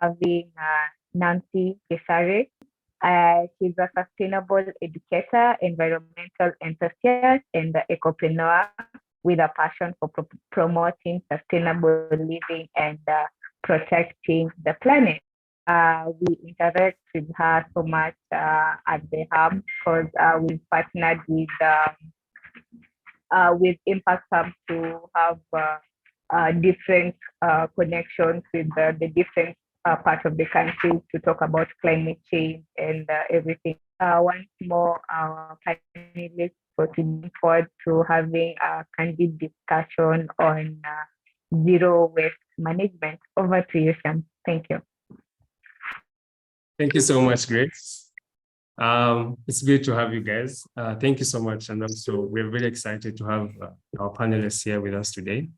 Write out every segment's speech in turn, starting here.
having Nancy Gesare. She's a sustainable educator, environmental enthusiast, and ecopreneur with a passion for promoting sustainable living and protecting the planet. We interact with her so much at the hub because we've partnered with Impact Hub to have different connections with the different parts of the country to talk about climate change and everything. Once more, our panelists for looking forward to having a candid discussion on zero waste management. Over to you, Sam. Thank you. Thank you so much, Grace. It's great to have you guys. Thank you so much. And also, we're really excited to have our panelists here with us today.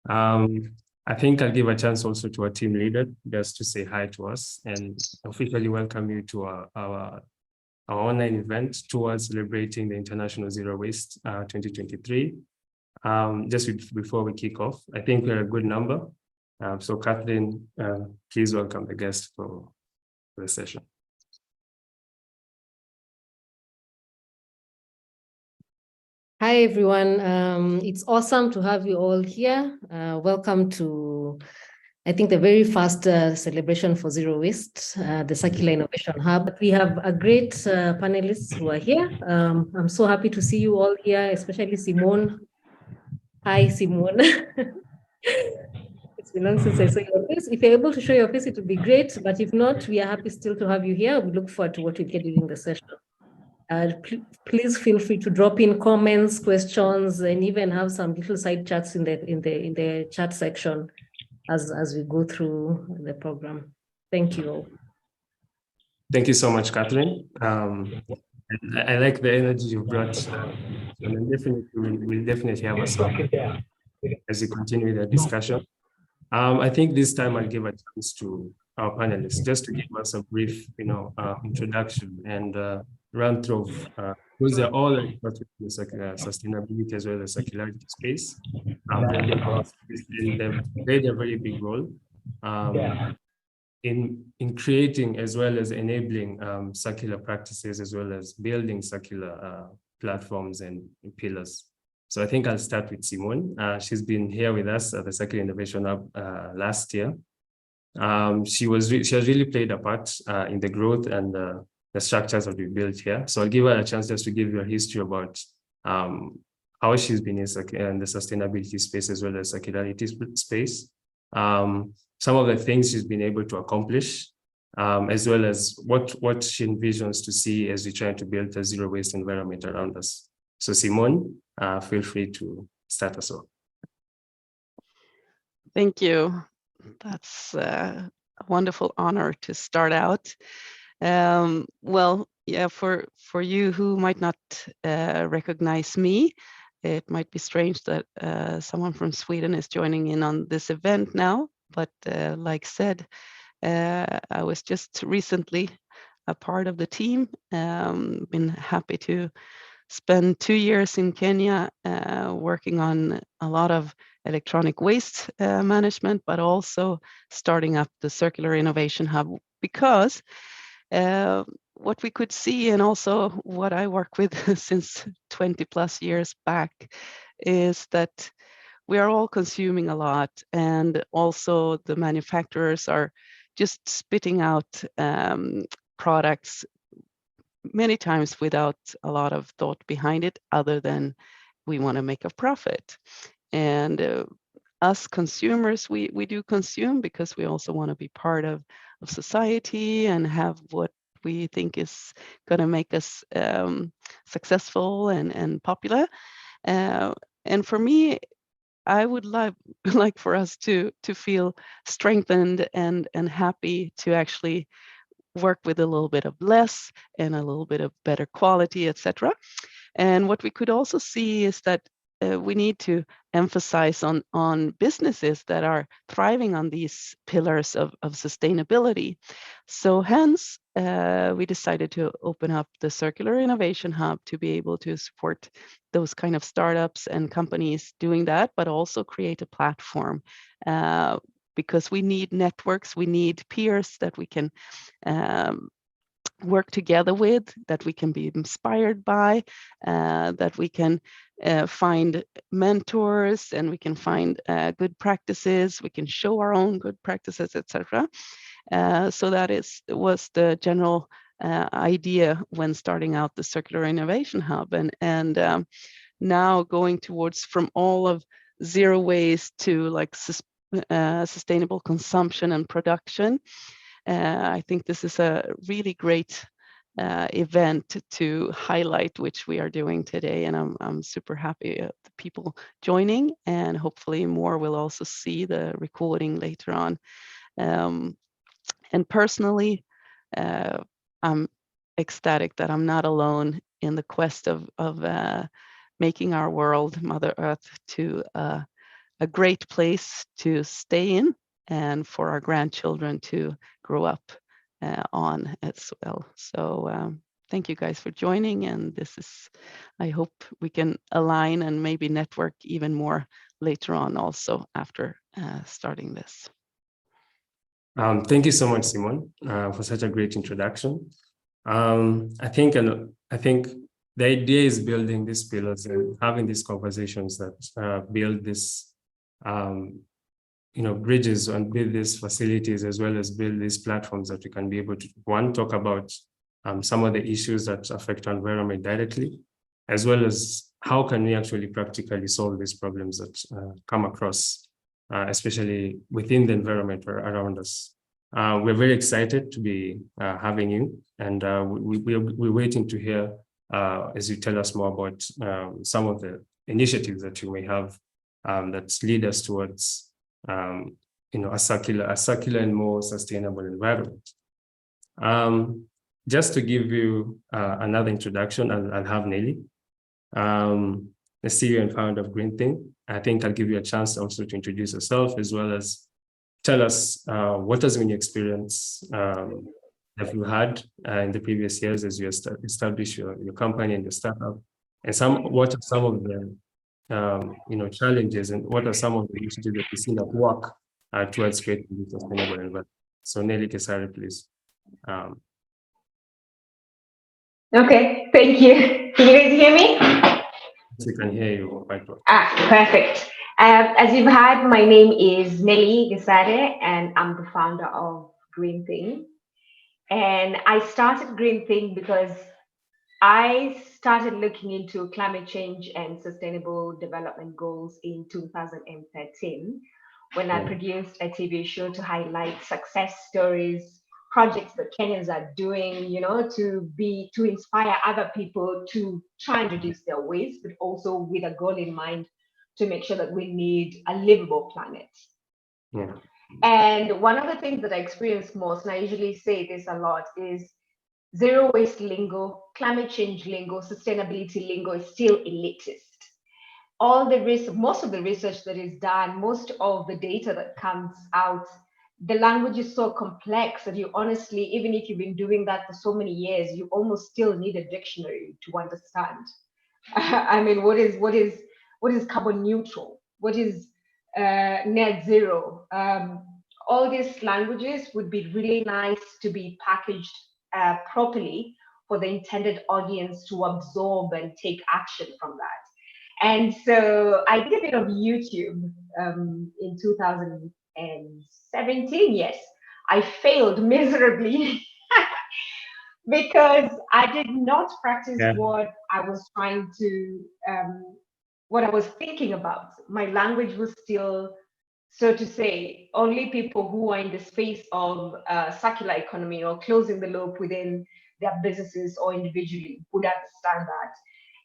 I think I'll give a chance also to our team leader just to say hi to us and officially welcome you to our online event towards celebrating the International Zero Waste 2023. Just before we kick off, I think we're a good number. So Catherine, please welcome the guest for the session. Hi, everyone. It's awesome to have you all here. Welcome to, I think, the very first celebration for Zero Waste, the Circular Innovation Hub. We have a great panelists who are here. I'm so happy to see you all here, especially Simone. Hi, Simone. It's been long since I saw your face. If you're able to show your face, it would be great. But if not, we are happy still to have you here. We look forward to what we get during the session. Please feel free to drop in comments, questions, and even have some little side chats in the chat section as we go through the program. Thank you all. Thank you so much, Catherine. I like the energy you brought. And we'll definitely have a song as we continue the discussion. I think this time I'll give a chance to our panelists just to give us a brief, introduction and run through because they're all experts in sustainability as well as circularity space. They've played a very big role in creating as well as enabling circular practices as well as building circular platforms and pillars. So I think I'll start with Simone. She's been here with us at the Circular Innovation Hub last year. She has really played a part in the growth and the structures that we built here. So I'll give her a chance just to give you a history about how she's been in the sustainability space as well as circularity space. Some of the things she's been able to accomplish, as well as what she envisions to see as we try to build a zero waste environment around us. So Simone, feel free to start us off. Thank you. That's a wonderful honor to start out. Well, yeah, for you who might not recognize me, it might be strange that someone from Sweden is joining in on this event now. But like said, I was just recently a part of the team. Been happy to spend 2 years in Kenya working on a lot of electronic waste management, but also starting up the Circular Innovation Hub because what we could see, and also what I work with since 20 plus years back, is that we are all consuming a lot, and also the manufacturers are just spitting out products many times without a lot of thought behind it, other than we want to make a profit. And us consumers, we do consume because we also want to be part of society and have what we think is going to make us successful and popular. And for me, I would like for us to feel strengthened and happy to actually work with a little bit of less and a little bit of better quality, etc. And what we could also see is that we need to emphasize on businesses that are thriving on these pillars of sustainability. So hence, we decided to open up the Circular Innovation Hub to be able to support those kind of startups and companies doing that, but also create a platform because we need networks, we need peers that we can work together with, that we can be inspired by, that we can find mentors, and we can find good practices, we can show our own good practices, etc. So that was the general idea when starting out the Circular Innovation Hub, and now going towards from all of zero waste to like sustainable consumption and production. I think this is a really great event to highlight, which we are doing today, and I'm super happy the people joining, and hopefully more will also see the recording later on. And personally, I'm ecstatic that I'm not alone in the quest of making our world, Mother Earth, to a great place to stay in, and for our grandchildren to grow up on as well. So thank you guys for joining, and I hope we can align and maybe network even more later on also after starting this. Thank you so much, Simone, for such a great introduction. I think the idea is building these pillars and having these conversations that build this, bridges and build these facilities, as well as build these platforms that we can be able to, one, talk about some of the issues that affect our environment directly, as well as how can we actually practically solve these problems that come across, especially within the environment around us. We're very excited to be having you, and we're waiting to hear as you tell us more about some of the initiatives that you may have that lead us towards a circular and more sustainable environment. Just to give you another introduction, I'll have Nelly, the CEO and founder of Green Thing. I think I'll give you a chance also to introduce yourself, as well as tell us what has been your experience that you had in the previous years as you establish your company and your startup, and what are some of the challenges, and what are some of the initiatives that you see that work towards creating this sustainable environment. So Nelly Kesari, please. Okay, thank you. Can you guys hear me? We can hear you quite well. Perfect. As you've heard, my name is Nelly Gesare, and I'm the founder of Green Thing. And I started Green Thing because I started looking into climate change and sustainable development goals in 2013, when I produced a TV show to highlight success stories, projects that Kenyans are doing, to inspire other people to try and reduce their waste, but also with a goal in mind to make sure that we need a livable planet. Yeah. And one of the things that I experience most, and I usually say this a lot, is zero waste lingo, climate change lingo, sustainability lingo is still elitist. Most of the research that is done, most of the data that comes out, the language is so complex that you honestly, even if you've been doing that for so many years, you almost still need a dictionary to understand. I mean, what is carbon neutral? What is net zero? All these languages would be really nice to be packaged properly for the intended audience to absorb and take action from that. And so I did a bit of YouTube in 2017. Yes, I failed miserably because I did not practice what I was trying to, what I was thinking about. My language was still, so to say, only people who are in the space of circular economy or closing the loop within their businesses or individually would understand that.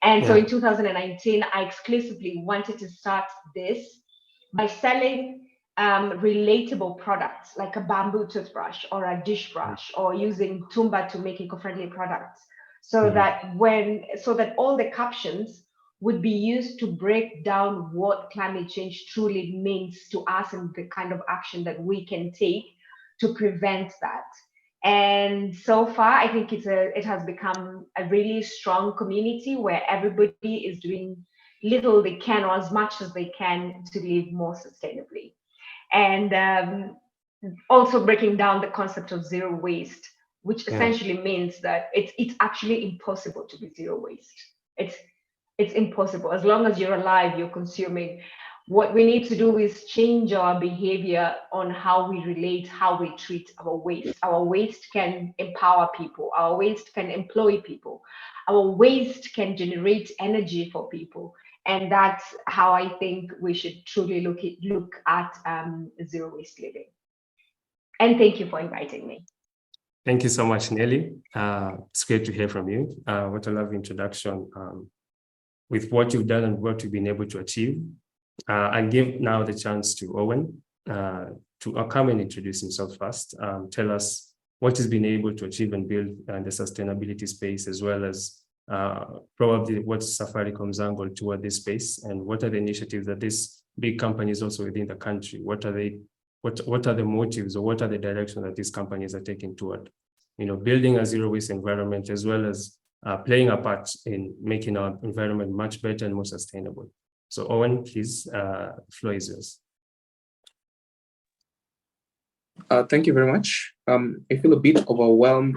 And so in 2019, I exclusively wanted to start this by selling relatable products like a bamboo toothbrush or a dish brush, or using Tumba to make eco-friendly products, so that all the captions would be used to break down what climate change truly means to us and the kind of action that we can take to prevent that. And so far, I think it has become a really strong community where everybody is doing little they can or as much as they can to live more sustainably. And also breaking down the concept of zero waste, which Yeah. essentially means that it's actually impossible to be zero waste. It's impossible. As long as you're alive, you're consuming. What we need to do is change our behavior on how we relate, how we treat our waste. Our waste can empower people. Our waste can employ people. Our waste can generate energy for people. And that's how I think we should truly look at zero waste living. And thank you for inviting me. Thank you so much, Nelly. It's great to hear from you. What a lovely introduction with what you've done and what you've been able to achieve. I give now the chance to Owen to come and introduce himself first. Tell us what he's been able to achieve and build in the sustainability space, as well as probably what's Safaricom's angle toward this space, and what are the initiatives that these big companies also within the country, what are the motives, or what are the directions that these companies are taking toward, building a zero waste environment, as well as playing a part in making our environment much better and more sustainable. So Owen, please, the floor is yours. Thank you very much. I feel a bit overwhelmed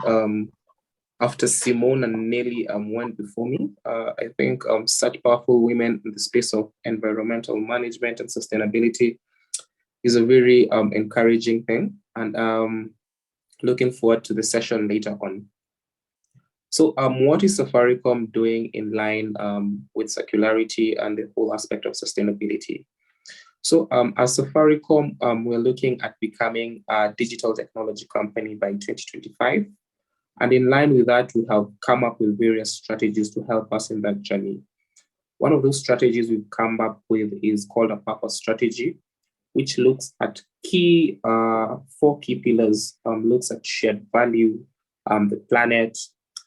after Simone and Nelly went before me. I think such powerful women in the space of environmental management and sustainability is a very encouraging thing, and looking forward to the session later on. So what is Safaricom doing in line with circularity and the whole aspect of sustainability? So as Safaricom, we're looking at becoming a digital technology company by 2025. And in line with that, we have come up with various strategies to help us in that journey. One of those strategies we've come up with is called a purpose strategy, which looks at four key pillars, looks at shared value, the planet,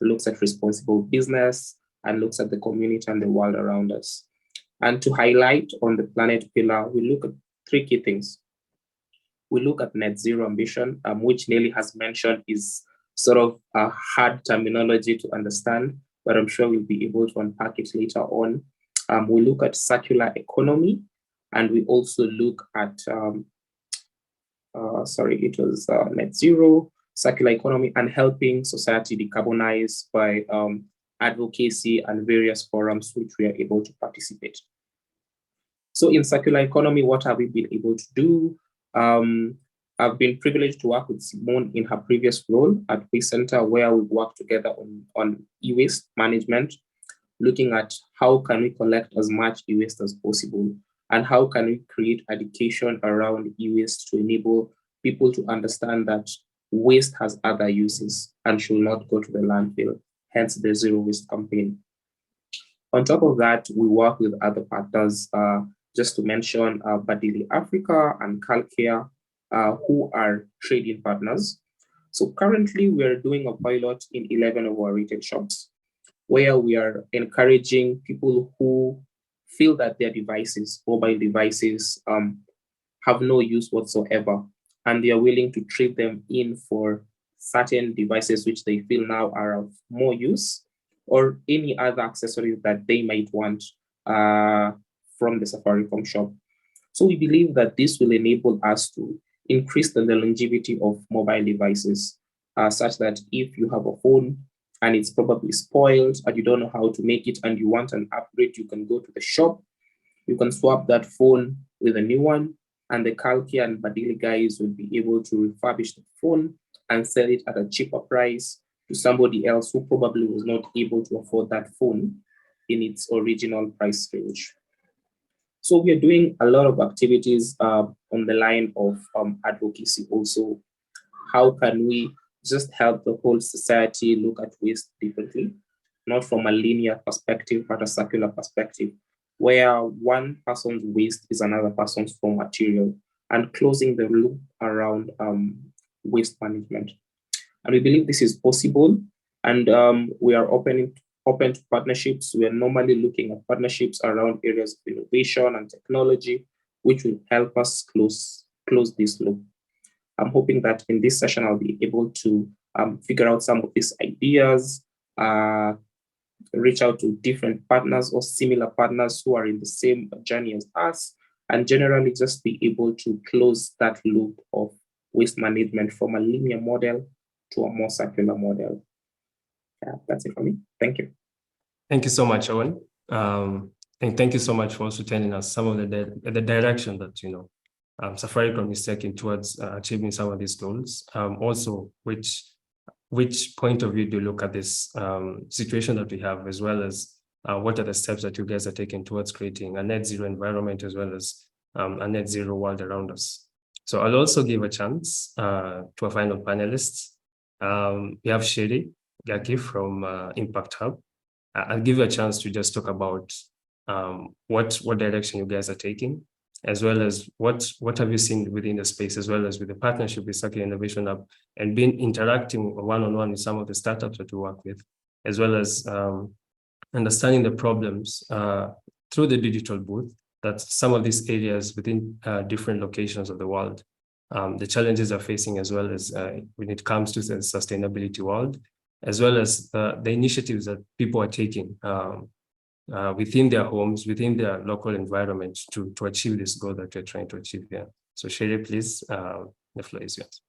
looks at responsible business, and looks at the community and the world around us. And to highlight on the planet pillar, we look at three key things. We look at net zero ambition, which Nelly has mentioned is sort of a hard terminology to understand, but I'm sure we'll be able to unpack it later on. We look at circular economy, and we also look at, net zero, circular economy, and helping society decarbonize by advocacy and various forums which we are able to participate. So in circular economy, what have we been able to do? I've been privileged to work with Simone in her previous role at Waste Center, where we worked together on e-waste management, looking at how can we collect as much e-waste as possible, and how can we create education around e-waste to enable people to understand that waste has other uses and should not go to the landfill, hence the zero waste campaign. On top of that, we work with other partners, just to mention Badili Africa and Calcare, who are trading partners. So currently we are doing a pilot in 11 of our retail shops, where we are encouraging people who feel that their devices, mobile devices, have no use whatsoever, and they are willing to trade them in for certain devices which they feel now are of more use, or any other accessories that they might want from the Safaricom shop. So we believe that this will enable us to increase the longevity of mobile devices, such that if you have a phone and it's probably spoiled and you don't know how to make it and you want an upgrade, you can go to the shop, you can swap that phone with a new one, and the Calcare and Badili guys will be able to refurbish the phone and sell it at a cheaper price to somebody else who probably was not able to afford that phone in its original price range. So we are doing a lot of activities on the line of advocacy also. How can we just help the whole society look at waste differently, not from a linear perspective, but a circular perspective, where one person's waste is another person's raw material, and closing the loop around waste management. And we believe this is possible, and we are open to partnerships. We are normally looking at partnerships around areas of innovation and technology, which will help us close this loop. I'm hoping that in this session, I'll be able to figure out some of these ideas, reach out to different partners or similar partners who are in the same journey as us, and generally just be able to close that loop of waste management from a linear model to a more circular model. Yeah, that's it for me. Thank you. Thank you so much, Owen. And thank you so much for also telling us some of the direction that, Safaricom is taking towards achieving some of these goals. Also, which point of view do you look at this situation that we have, as well as what are the steps that you guys are taking towards creating a net zero environment, as well as a net zero world around us? So I'll also give a chance to our final panelists. We have Sherry Gaki from Impact Hub. I'll give you a chance to just talk about what direction you guys are taking, as well as what have you seen within the space, as well as with the partnership with Circular Innovation Hub, and been interacting one-on-one with some of the startups that you work with, as well as understanding the problems through the digital booth, that some of these areas within different locations of the world, the challenges are facing, as well as when it comes to the sustainability world, as well as the initiatives that people are taking within their homes, within their local environment to achieve this goal that we're trying to achieve here. So Sherry, please, the floor is yours.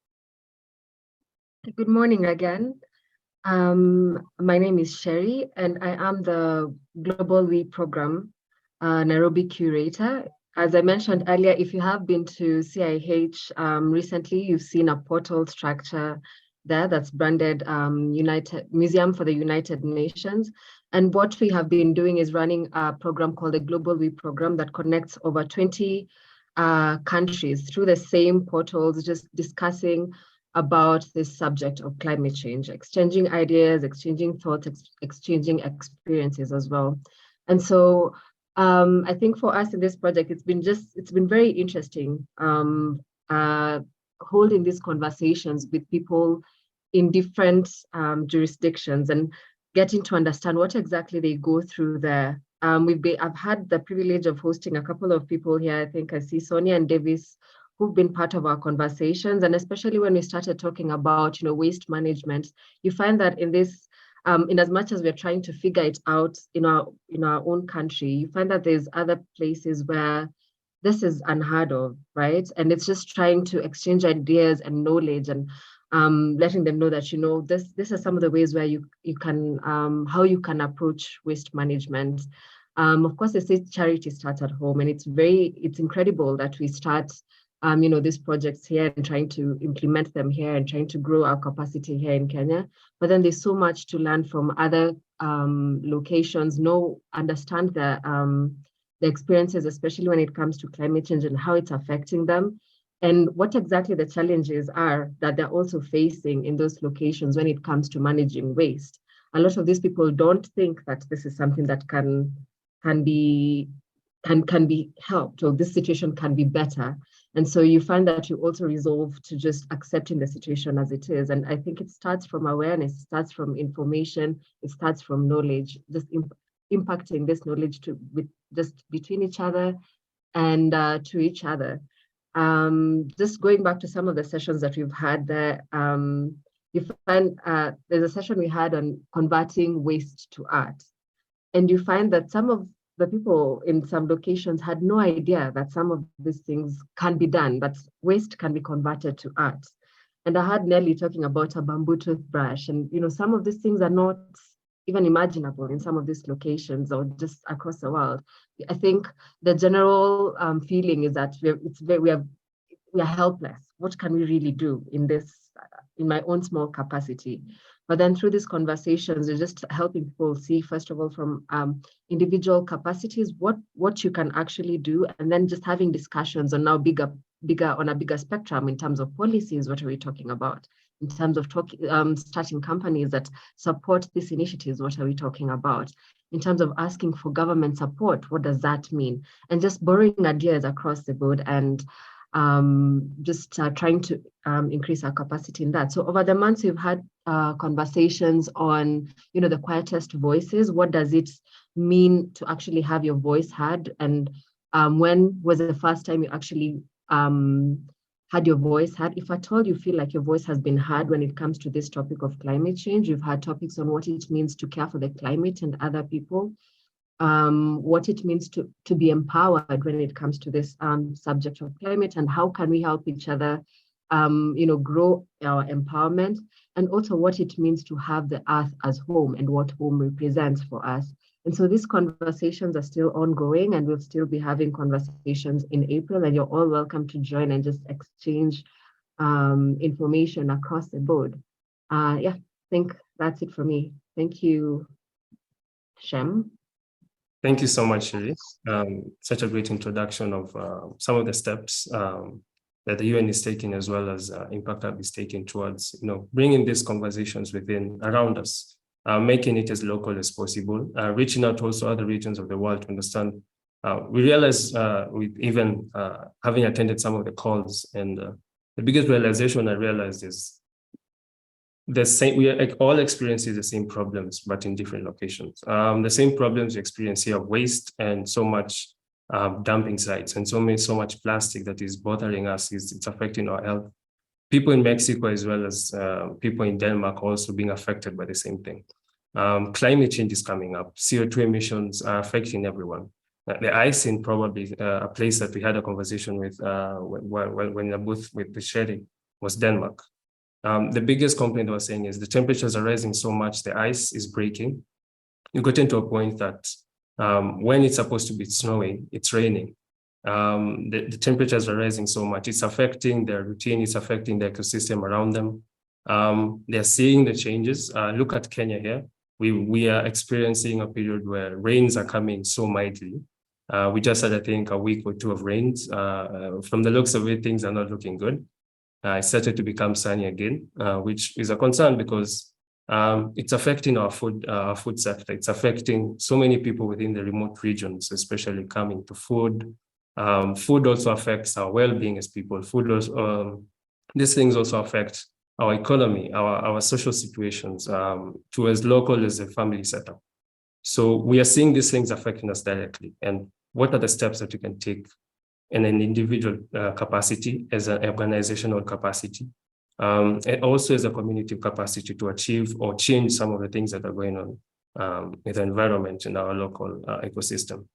Good morning again. My name is Sherry, and I am the Global We Program Nairobi Curator. As I mentioned earlier, if you have been to CIH recently, you've seen a portal structure there that's branded United Museum for the United Nations. And what we have been doing is running a program called the Global We Program that connects over 20 countries through the same portals, just discussing about this subject of climate change, exchanging ideas, exchanging thoughts, exchanging experiences as well. And so I think for us in this project, it's been very interesting holding these conversations with people in different jurisdictions and getting to understand what exactly they go through there. I've had the privilege of hosting a couple of people here. I think I see Sonia and Davis, who've been part of our conversations, and especially when we started talking about waste management, you find that in this, in as much as we're trying to figure it out in our own country, you find that there's other places where this is unheard of, right? And it's just trying to exchange ideas and knowledge and letting them know that this are some of the ways where you can how you can approach waste management. Of course, they say charity starts at home, and it's incredible that we start these projects here and trying to implement them here and trying to grow our capacity here in Kenya. But then there's so much to learn from other locations, understand the experiences, especially when it comes to climate change and how it's affecting them, and what exactly the challenges are that they're also facing in those locations when it comes to managing waste. A lot of these people don't think that this is something that can be helped, or this situation can be better. And so you find that you also resolve to just accepting the situation as it is. And I think it starts from awareness, it starts from information, it starts from knowledge, just impacting this knowledge just between each other and to each other. Just going back to some of the sessions that we've had there, you find there's a session we had on converting waste to art. And you find that some of the people in some locations had no idea that some of these things can be done, that waste can be converted to art. And I heard Nelly talking about a bamboo toothbrush, and some of these things are not even imaginable in some of these locations or just across the world. I think the general feeling is that we are helpless. What can we really do in this, in my own small capacity? But then through these conversations, we're just helping people see, first of all, from individual capacities, what you can actually do, and then just having discussions on now on a bigger spectrum in terms of policies. What are we talking about? In terms of starting companies that support these initiatives, what are we talking about? In terms of asking for government support, what does that mean? And just borrowing ideas across the board and just trying to increase our capacity in that. So over the months, we've had conversations on, the quietest voices. What does it mean to actually have your voice heard? And when was the first time you actually had your voice heard? If at all you feel like your voice has been heard when it comes to this topic of climate change, we've had topics on what it means to care for the climate and other people. what it means to be empowered when it comes to this subject of climate, and how can we help each other grow our empowerment, and also what it means to have the earth as home and what home represents for us. And so these conversations are still ongoing, and we'll still be having conversations in April, and you're all welcome to join and just exchange information across the board. Yeah, I think that's it for me. Thank you, Shem. Thank you so much, Shiri. Such a great introduction of some of the steps that the UN is taking, as well as Impact Hub is taking towards, bringing these conversations around us, making it as local as possible, reaching out to also other regions of the world to understand. We realize, with even having attended some of the calls, and the biggest realization I realized is the same. We are all experiencing the same problems, but in different locations. The same problems we experience here: waste and so much dumping sites, and so much plastic that is bothering us. It's affecting our health. People in Mexico, as well as people in Denmark, are also being affected by the same thing. Climate change is coming up. CO2 emissions are affecting everyone. The ice in probably a place that we had a conversation with when in a booth with Sherry was Denmark. The biggest complaint I was saying is the temperatures are rising so much, the ice is breaking. You got into a point that when it's supposed to be snowing, it's raining. The temperatures are rising so much. It's affecting their routine. It's affecting the ecosystem around them. They're seeing the changes. Look at Kenya here. We are experiencing a period where rains are coming so mightily. We just had, I think, a week or two of rains. From the looks of it, things are not looking good. It's started to become sunny again, which is a concern because it's affecting our food sector. It's affecting so many people within the remote regions, especially coming to food. Food also affects our well-being as people. Food also, these things also affect our economy, our social situations, to as local as a family setup. So we are seeing these things affecting us directly. And what are the steps that we can take in an individual capacity, as an organizational capacity, and also as a community capacity to achieve or change some of the things that are going on with the environment in our local ecosystem.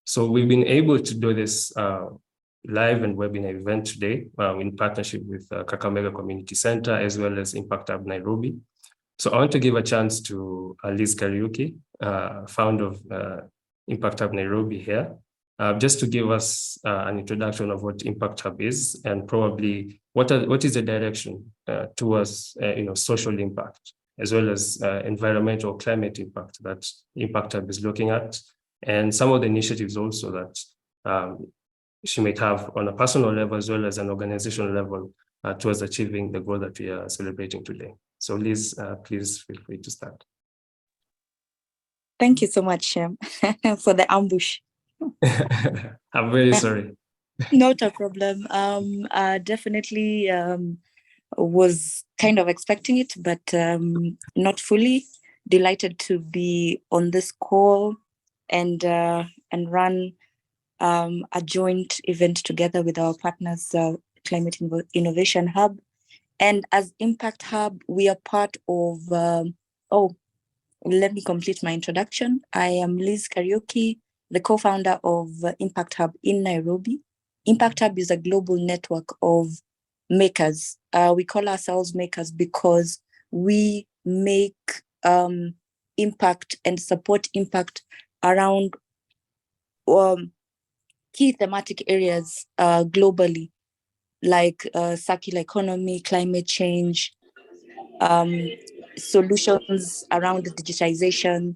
So we've been able to do this live and webinar event today in partnership with Kakamega Community Center, as well as Impact Hub Nairobi. So I want to give a chance to Liz Kariuki, founder of Impact Hub Nairobi here, just to give us an introduction of what Impact Hub is, and probably what is the direction towards social impact, as well as environmental climate impact that Impact Hub is looking at, and some of the initiatives also that she might have on a personal level as well as an organizational level towards achieving the goal that we are celebrating today. So Liz, please feel free to start. Thank you so much, Shem, for the ambush. I'm very sorry. Not a problem. Definitely was kind of expecting it, but not fully. Delighted to be on this call and run a joint event together with our partners, Climate Innovation Hub. And as Impact Hub, we are part of, let me complete my introduction. I am Liz Kariuki, the co-founder of Impact Hub in Nairobi. Impact Hub is a global network of makers. We call ourselves makers because we make impact and support impact around key thematic areas globally, like circular economy, climate change, solutions around digitization.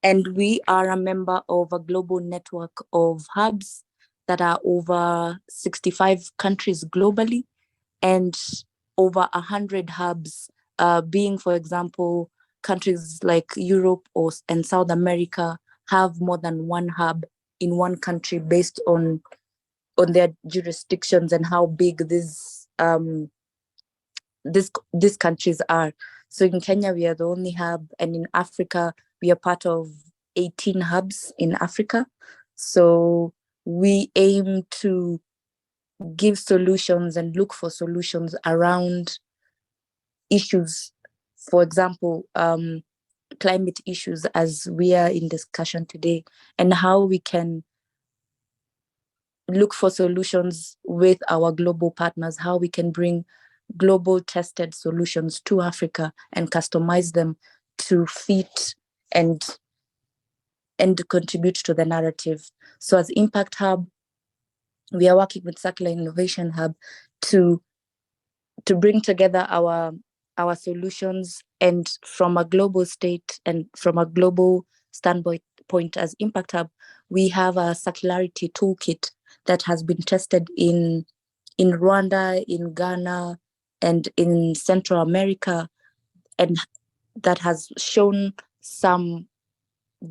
And we are a member of a global network of hubs that are over 65 countries globally, and over 100 hubs, being, for example, countries like Europe and South America have more than one hub in one country based on their jurisdictions and how big these countries are. So in Kenya, we are the only hub, and in Africa, we are part of 18 hubs in Africa. So we aim to give solutions and look for solutions around issues. For example, climate issues as we are in discussion today, and how we can look for solutions with our global partners, how we can bring global tested solutions to Africa and customize them to fit and contribute to the narrative. So as Impact Hub, we are working with Circular Innovation Hub to bring together our solutions, and from a global state and from a global standpoint as Impact Hub, we have a circularity toolkit that has been tested in Rwanda, in Ghana, and in Central America, and that has shown some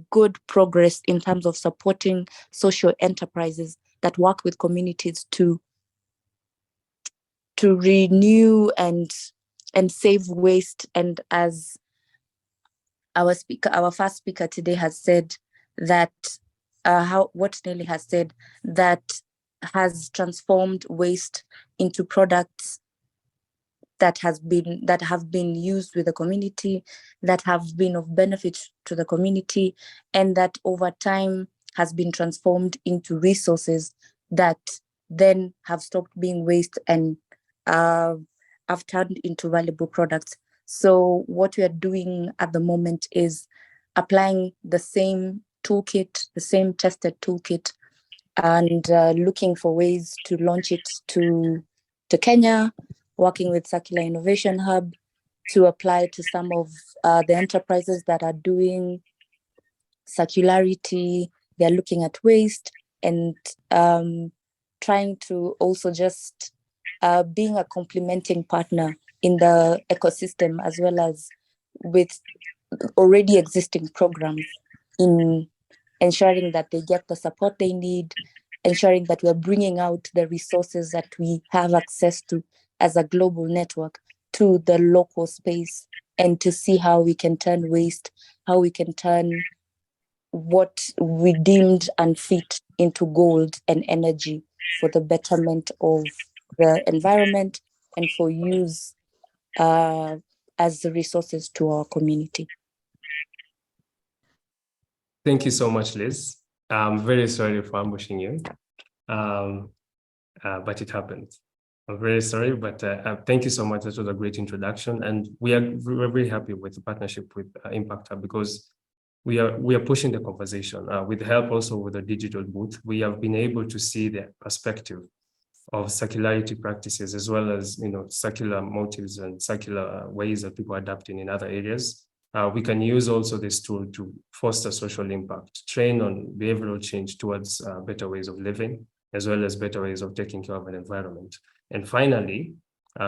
good progress in terms of supporting social enterprises that work with communities to renew and save waste. And as our first speaker today has said, that what Nelly has said, that has transformed waste into products that have been used with the community, that have been of benefit to the community, and that over time has been transformed into resources that then have stopped being waste and have turned into valuable products. So what we are doing at the moment is applying the same toolkit, the same tested toolkit, and looking for ways to launch it to Kenya, working with Circular Innovation Hub to apply to some of the enterprises that are doing circularity. They're looking at waste and trying to also just being a complementing partner in the ecosystem, as well as with already existing programs, in ensuring that they get the support they need, ensuring that we're bringing out the resources that we have access to as a global network to the local space, and to see how we can turn waste, how we can turn what we deemed unfit into gold and energy for the betterment of the environment and for use as the resources to our community. Thank you so much, Liz. I'm very sorry for ambushing you, but it happened. I'm very sorry, but thank you so much. That was a great introduction, and we're very happy with the partnership with Impact Hub, because we are pushing the conversation with help also with the digital booth. We have been able to see the perspective of circularity practices, as well as circular motives and circular ways that people are adapting in other areas. We can use also this tool to foster social impact, train on behavioral change towards better ways of living, as well as better ways of taking care of an environment. And finally,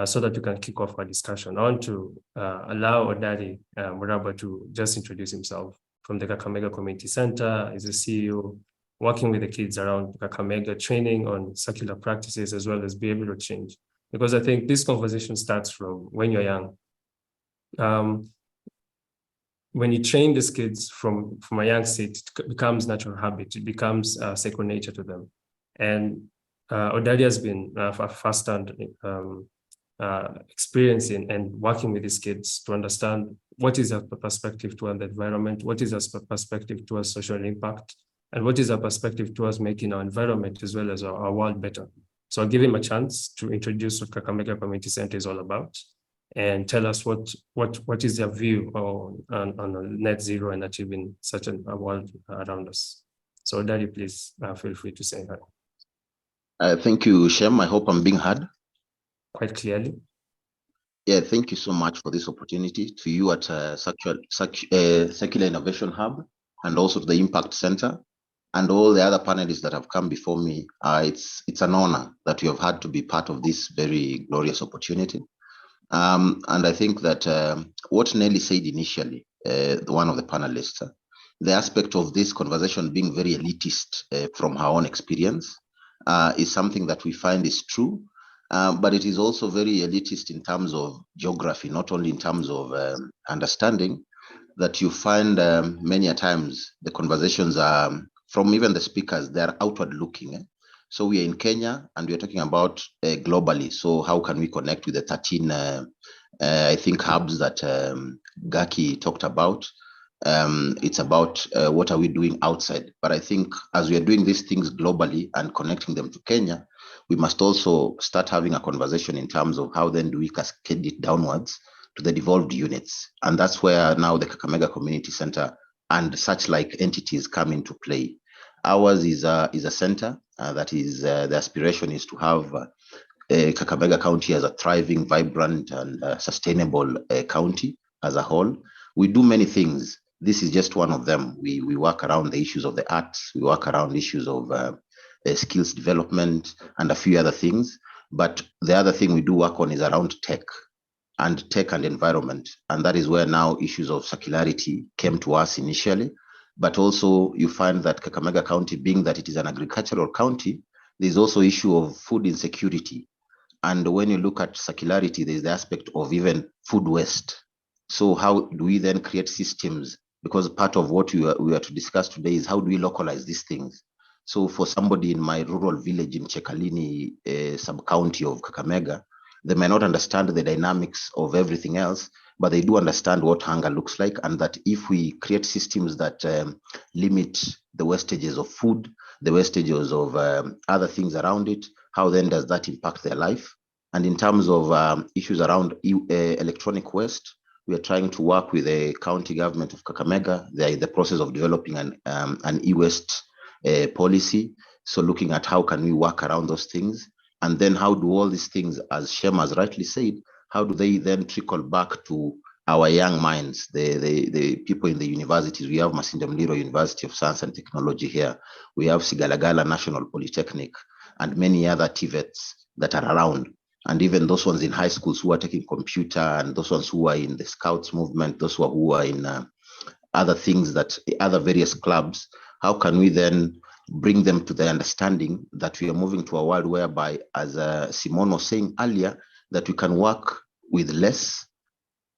so that we can kick off our discussion, I want to allow Odari Muraba to just introduce himself. From the Kakamega Community Center, is a CEO, working with the kids around Kakamega, training on circular practices as well as behavioral change. Because I think this conversation starts from when you're young. When you train these kids from a young state, it becomes natural habit. It becomes second nature to them. And Odari has been a first-hand experiencing and working with these kids to understand what is our perspective towards the environment, what is our perspective towards social impact, and what is our perspective towards making our environment as well as our world better. So I'll give him a chance to introduce what Kakamega Community Center is all about, and tell us what is their view on net zero and achieving such a world around us. So Daddy, please feel free to say hi. Thank you, Shem. I hope I'm being heard. Quite clearly. Yeah, thank you so much for this opportunity, to you at Circular Innovation Hub, and also to the Impact Center, and all the other panelists that have come before me. It's an honor that you have had to be part of this very glorious opportunity. And I think that what Nelly said initially, one of the panelists, the aspect of this conversation being very elitist from her own experience is something that we find is true. But it is also very elitist in terms of geography, not only in terms of understanding, that you find many a times the conversations are, from even the speakers, they're outward looking. So we are in Kenya and we're talking about globally. So how can we connect with the 13, I think, hubs that Gaki talked about? It's about what are we doing outside. But I think as we are doing these things globally and connecting them to Kenya, we must also start having a conversation in terms of how then do we cascade it downwards to the devolved units. And that's where now the Kakamega Community Center and such like entities come into play. Ours is a center that is, the aspiration is to have Kakamega County as a thriving, vibrant, and sustainable county as a whole. We do many things. This is just one of them. We work around the issues of the arts. We work around issues of skills development and a few other things. But the other thing we do work on is around tech and environment. And that is where now issues of circularity came to us initially. But also you find that Kakamega County, being that it is an agricultural county, there's also issue of food insecurity. And when you look at circularity, there's the aspect of even food waste. So how do we then create systems? Because part of what we are to discuss today is how do we localize these things? So for somebody in my rural village in Chekalini, sub-county of Kakamega, they may not understand the dynamics of everything else, but they do understand what hunger looks like, and that if we create systems that limit the wastages of food, the wastages of other things around it, how then does that impact their life? And in terms of issues around electronic waste, we are trying to work with the county government of Kakamega. They are in the process of developing an e-waste policy. So looking at how can we work around those things, and then how do all these things, as Shem has rightly said, how do they then trickle back to our young minds, the people in the universities? We have Masinde Muliro University of Science and Technology here. We have Sigalagala National Polytechnic and many other TVETs that are around. And even those ones in high schools who are taking computer, and those ones who are in the Scouts movement, those who are in other things, that other various clubs, how can we then bring them to the understanding that we are moving to a world whereby, as Simone was saying earlier, that we can work with less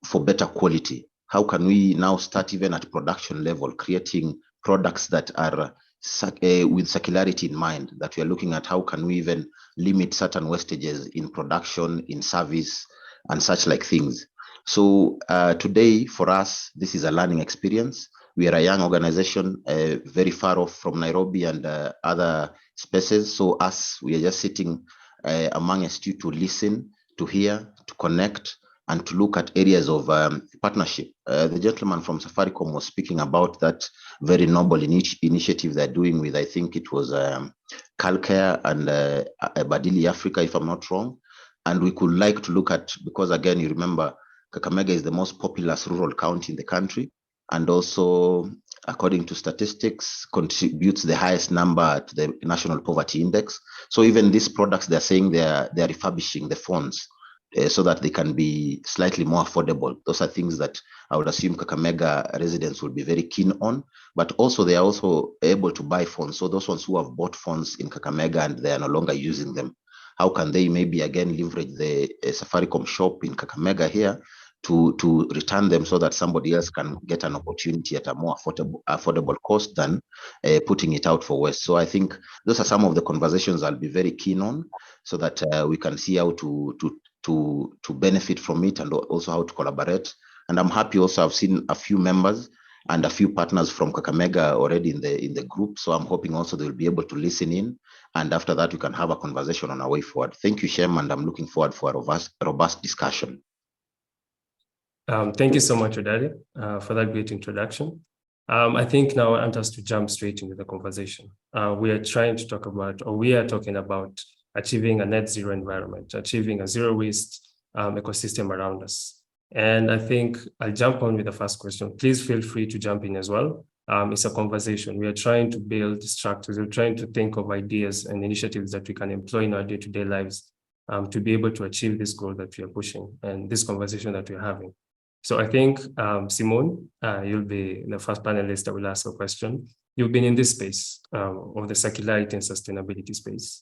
for better quality? How can we now start even at production level, creating products that are with circularity in mind, that we are looking at how can we even limit certain wastages in production, in service, and such like things. So today, for us, this is a learning experience. We are a young organization, very far off from Nairobi and other spaces. So we are just sitting amongst you to listen, to hear, to connect, and to look at areas of partnership. The gentleman from Safaricom was speaking about that very noble initiative they're doing with, I think it was Calcare and Badili Africa, if I'm not wrong. And we could like to look at, because again, you remember, Kakamega is the most populous rural county in the country, and also, according to statistics, contributes the highest number to the National Poverty Index. So even these products, they're saying they're refurbishing the phones so that they can be slightly more affordable. Those are things that I would assume Kakamega residents will be very keen on, but also they are also able to buy phones. So those ones who have bought phones in Kakamega and they are no longer using them, how can they maybe again leverage the Safaricom shop in Kakamega here to return them, so that somebody else can get an opportunity at a more affordable cost than putting it out for waste. So I think those are some of the conversations I'll be very keen on, so that we can see how to benefit from it, and also how to collaborate. And I'm happy also, I've seen a few members and a few partners from Kakamega already in the group. So I'm hoping also they'll be able to listen in, and after that we can have a conversation on our way forward. Thank you, Shem, and I'm looking forward for a robust discussion. Thank you so much, Odari, for that great introduction. I think now I want us to jump straight into the conversation. We are talking about achieving a net zero environment, achieving a zero waste ecosystem around us. And I think I'll jump on with the first question. Please feel free to jump in as well. It's a conversation. We are trying to build structures. We're trying to think of ideas and initiatives that we can employ in our day-to-day lives to be able to achieve this goal that we are pushing and this conversation that we're having. So I think, Simone, you'll be the first panelist that will ask a question. You've been in this space of the circularity and sustainability space.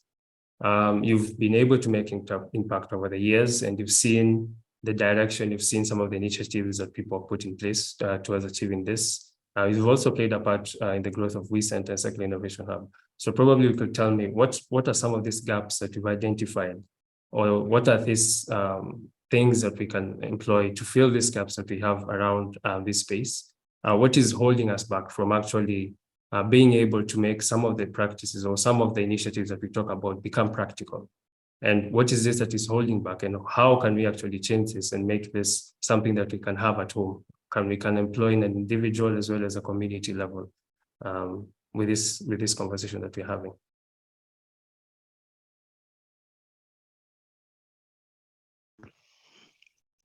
You've been able to make impact over the years, and you've seen the direction, you've seen some of the initiatives that people have put in place towards achieving this. You've also played a part in the growth of WeCenter and Circular Innovation Hub. So probably you could tell me what are some of these gaps that you've identified, or what are these things that we can employ to fill these gaps that we have around this space, what is holding us back from actually being able to make some of the practices or some of the initiatives that we talk about become practical? And what is this that is holding back, and how can we actually change this and make this something that we can have at home? We can employ in an individual as well as a community level with this conversation that we're having.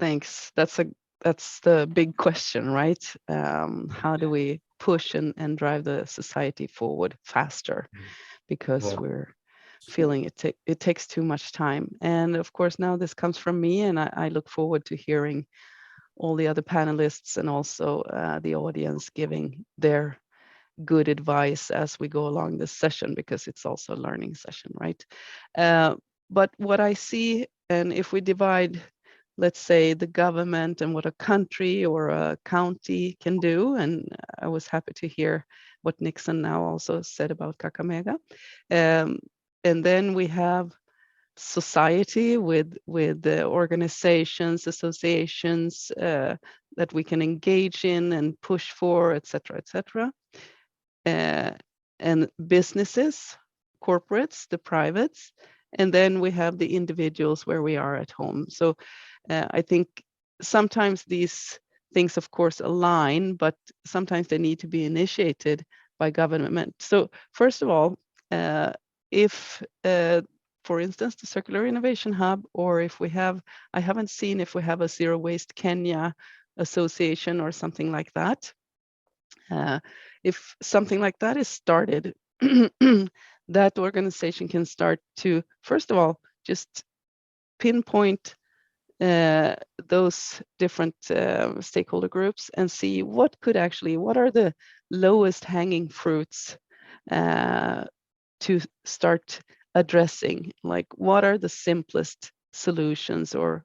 Thanks. That's the big question, right? How do we push and drive the society forward faster? Because we're feeling it takes too much time. And of course, now this comes from me, and I look forward to hearing all the other panelists and also the audience giving their good advice as we go along this session, because it's also a learning session, right? But what I see, and if we divide, let's say, the government and what a country or a county can do, and I was happy to hear what Nixon now also said about Kakamega. And then we have society with the organizations, associations that we can engage in and push for, etc., etc. And businesses, corporates, the privates, and then we have the individuals where we are at home. So I think sometimes these things, of course, align, but sometimes they need to be initiated by government. So first of all, if, for instance, the Circular Innovation Hub, or if we have, I haven't seen if we have a Zero Waste Kenya association or something like that. If something like that is started, that organization can start to, first of all, just pinpoint those different stakeholder groups and see what are the lowest hanging fruits to start addressing, like what are the simplest solutions or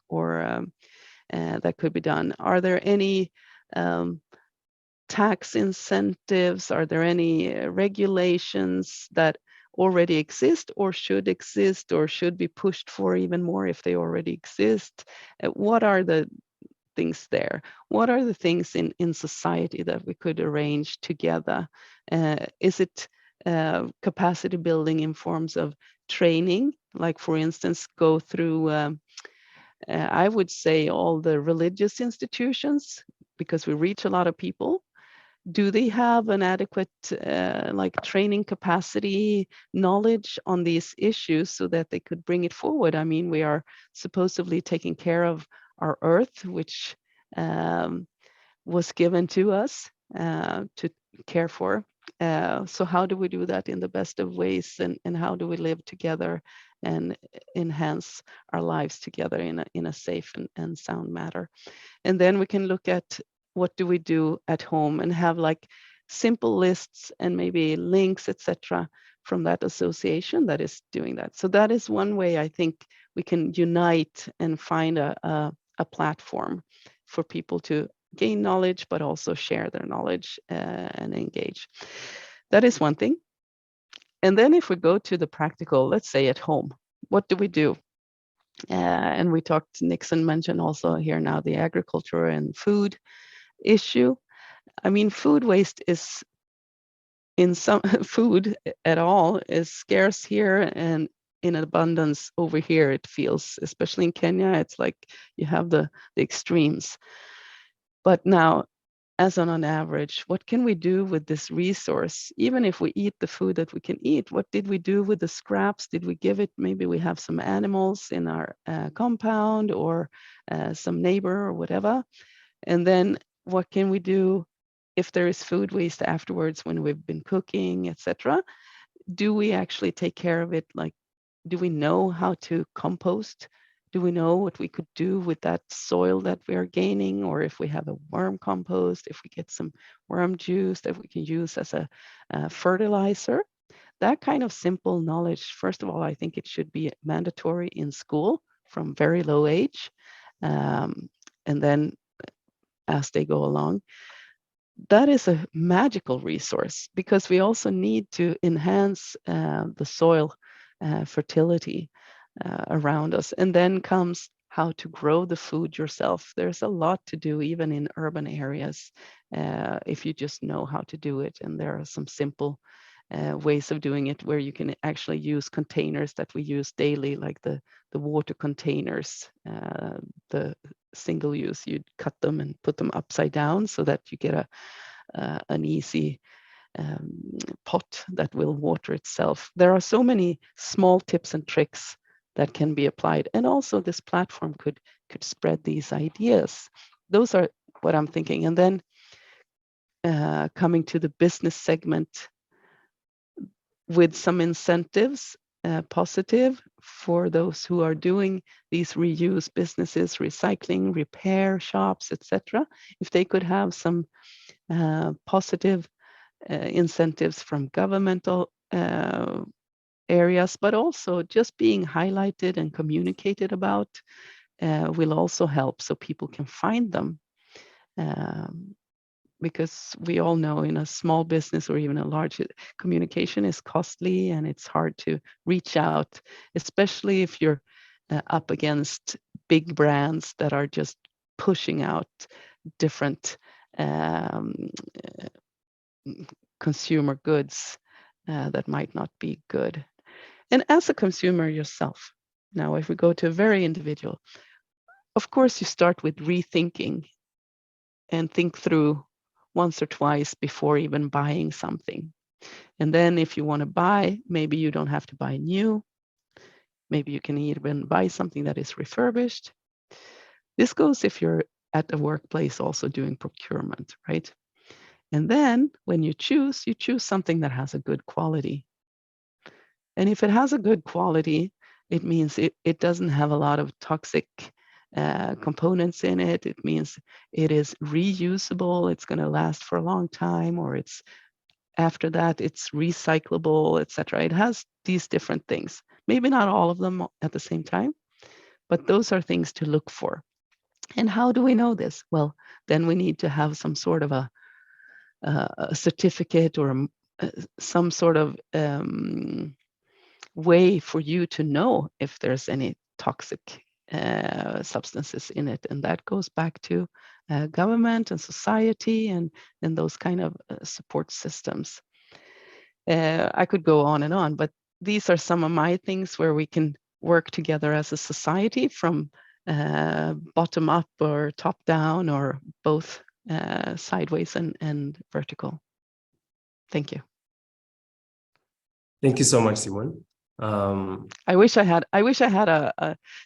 that could be done. Are there any tax incentives? Are there any regulations that already exist or should be pushed for even more if they already exist? What are the things there? What are the things in society that we could arrange together? Is it capacity building in forms of training, like for instance, go through, I would say, all the religious institutions, because we reach a lot of people. Do they have an adequate like training capacity, knowledge on these issues so that they could bring it forward? I mean, we are supposedly taking care of our earth, which was given to us to care for. So how do we do that in the best of ways, and how do we live together and enhance our lives together in a safe and sound manner? And then we can look at what do we do at home and have like simple lists and maybe links, etc., from that association that is doing that. So that is one way I think we can unite and find a platform for people to gain knowledge, but also share their knowledge and engage. That is one thing. And then if we go to the practical, let's say at home, what do we do? And we talked, Nixon mentioned also here now the agriculture and food issue. I mean, food waste is in some food at all is scarce here and in abundance over here, it feels, especially in Kenya, it's like you have the extremes. But now, as on average, what can we do with this resource? Even if we eat the food that we can eat, what did we do with the scraps? Did we give it, maybe we have some animals in our compound or some neighbor or whatever. And then what can we do if there is food waste afterwards when we've been cooking, etc.? Do we actually take care of it? Like, do we know how to compost? Do we know what we could do with that soil that we are gaining? Or if we have a worm compost, if we get some worm juice that we can use as a fertilizer? That kind of simple knowledge, first of all, I think it should be mandatory in school from very low age. And then as they go along, that is a magical resource, because we also need to enhance the soil fertility around us. And then comes, how to grow the food yourself. There's a lot to do even in urban areas if you just know how to do it. And there are some simple ways of doing it where you can actually use containers that we use daily, like the water containers, the single use. You'd cut them and put them upside down so that you get an easy pot that will water itself. There are so many small tips and tricks that can be applied, and also this platform could spread these ideas. Those are what I'm thinking. And then coming to the business segment with some incentives, positive for those who are doing these reuse businesses, recycling, repair shops, etc. If they could have some positive incentives from governmental areas, but also just being highlighted and communicated about will also help so people can find them. Because we all know in a small business or even a large, communication is costly and it's hard to reach out, especially if you're up against big brands that are just pushing out different consumer goods that might not be good. And as a consumer yourself, now if we go to a very individual, of course you start with rethinking and think through once or twice before even buying something. And then if you want to buy, maybe you don't have to buy new. Maybe you can even buy something that is refurbished. This goes if you're at a workplace also doing procurement, right? And then when you choose something that has a good quality. And if it has a good quality, it means it doesn't have a lot of toxic components in it. It means it is reusable, it's going to last for a long time, or it's after that it's recyclable, etc. It has these different things, maybe not all of them at the same time, but those are things to look for. And how do we know this? Well, then we need to have some sort of a certificate or some sort of way for you to know if there's any toxic substances in it. And that goes back to government and society and those kind of support systems. I could go on and on, but these are some of my things where we can work together as a society from bottom up or top down or both sideways and vertical. Thank you. Thank you so much, Simone. I wish I had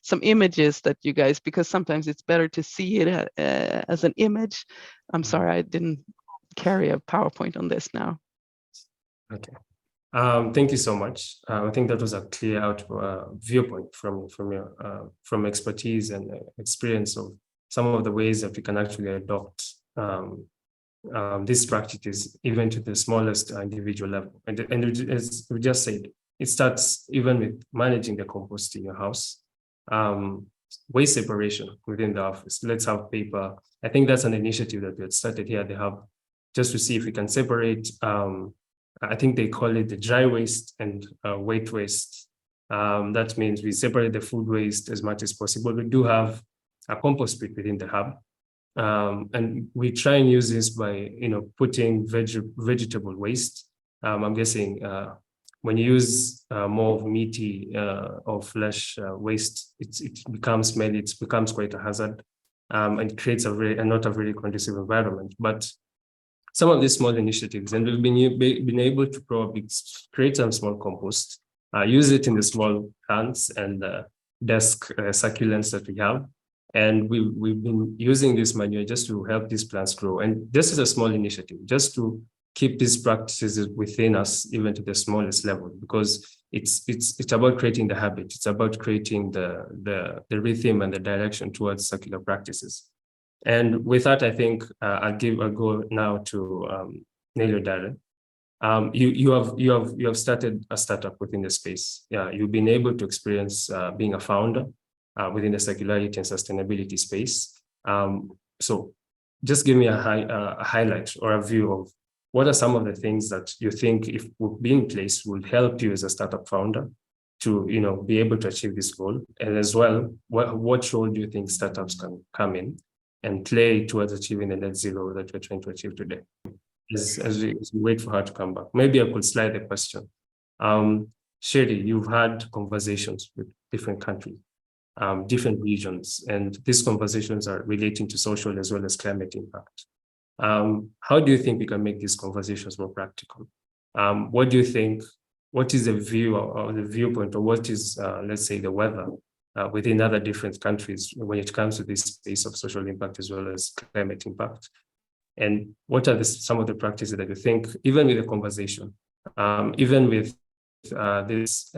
some images that you guys, because sometimes it's better to see it as an image. I'm sorry, I didn't carry a PowerPoint on this now. Okay. Thank you so much. I think that was a clear out viewpoint from expertise and experience of some of the ways that we can actually adopt these practices even to the smallest individual level. And as we just said, it starts even with managing the compost in your house, waste separation within the office. Let's have paper. I think that's an initiative that we had started here at the Hub, just to see if we can separate. I think they call it the dry waste and wet waste. That means we separate the food waste as much as possible. We do have a compost pit within the Hub. And we try and use this by, putting vegetable waste. I'm guessing when you use more of meaty or flesh waste, it becomes smelly. It becomes quite a hazard, and creates not a very conducive environment. But some of these small initiatives, and we've been able to probably create some small compost, use it in the small plants and desk succulents that we have. And we've been using this manure just to help these plants grow. And this is a small initiative, just to keep these practices within us, even to the smallest level, because it's about creating the habit. It's about creating the rhythm and the direction towards circular practices. And with that, I think I'll go now to Nelio Darren. You have started a startup within the space. Yeah, you've been able to experience being a founder within the circularity and sustainability space. So just give me a highlight or a view of what are some of the things that you think, if would be in place, would help you as a startup founder to, be able to achieve this goal? And as well, what role do you think startups can come in and play towards achieving the net zero that we're trying to achieve today? As we wait for her to come back, maybe I could slide the question. Sherry, you've had conversations with different countries, different regions, and these conversations are relating to social as well as climate impact. How do you think we can make these conversations more practical? What do you think? What is the view or the viewpoint, or what is, let's say, the weather within other different countries when it comes to this space of social impact as well as climate impact? And what are some of the practices that you think, even with the conversation, even with this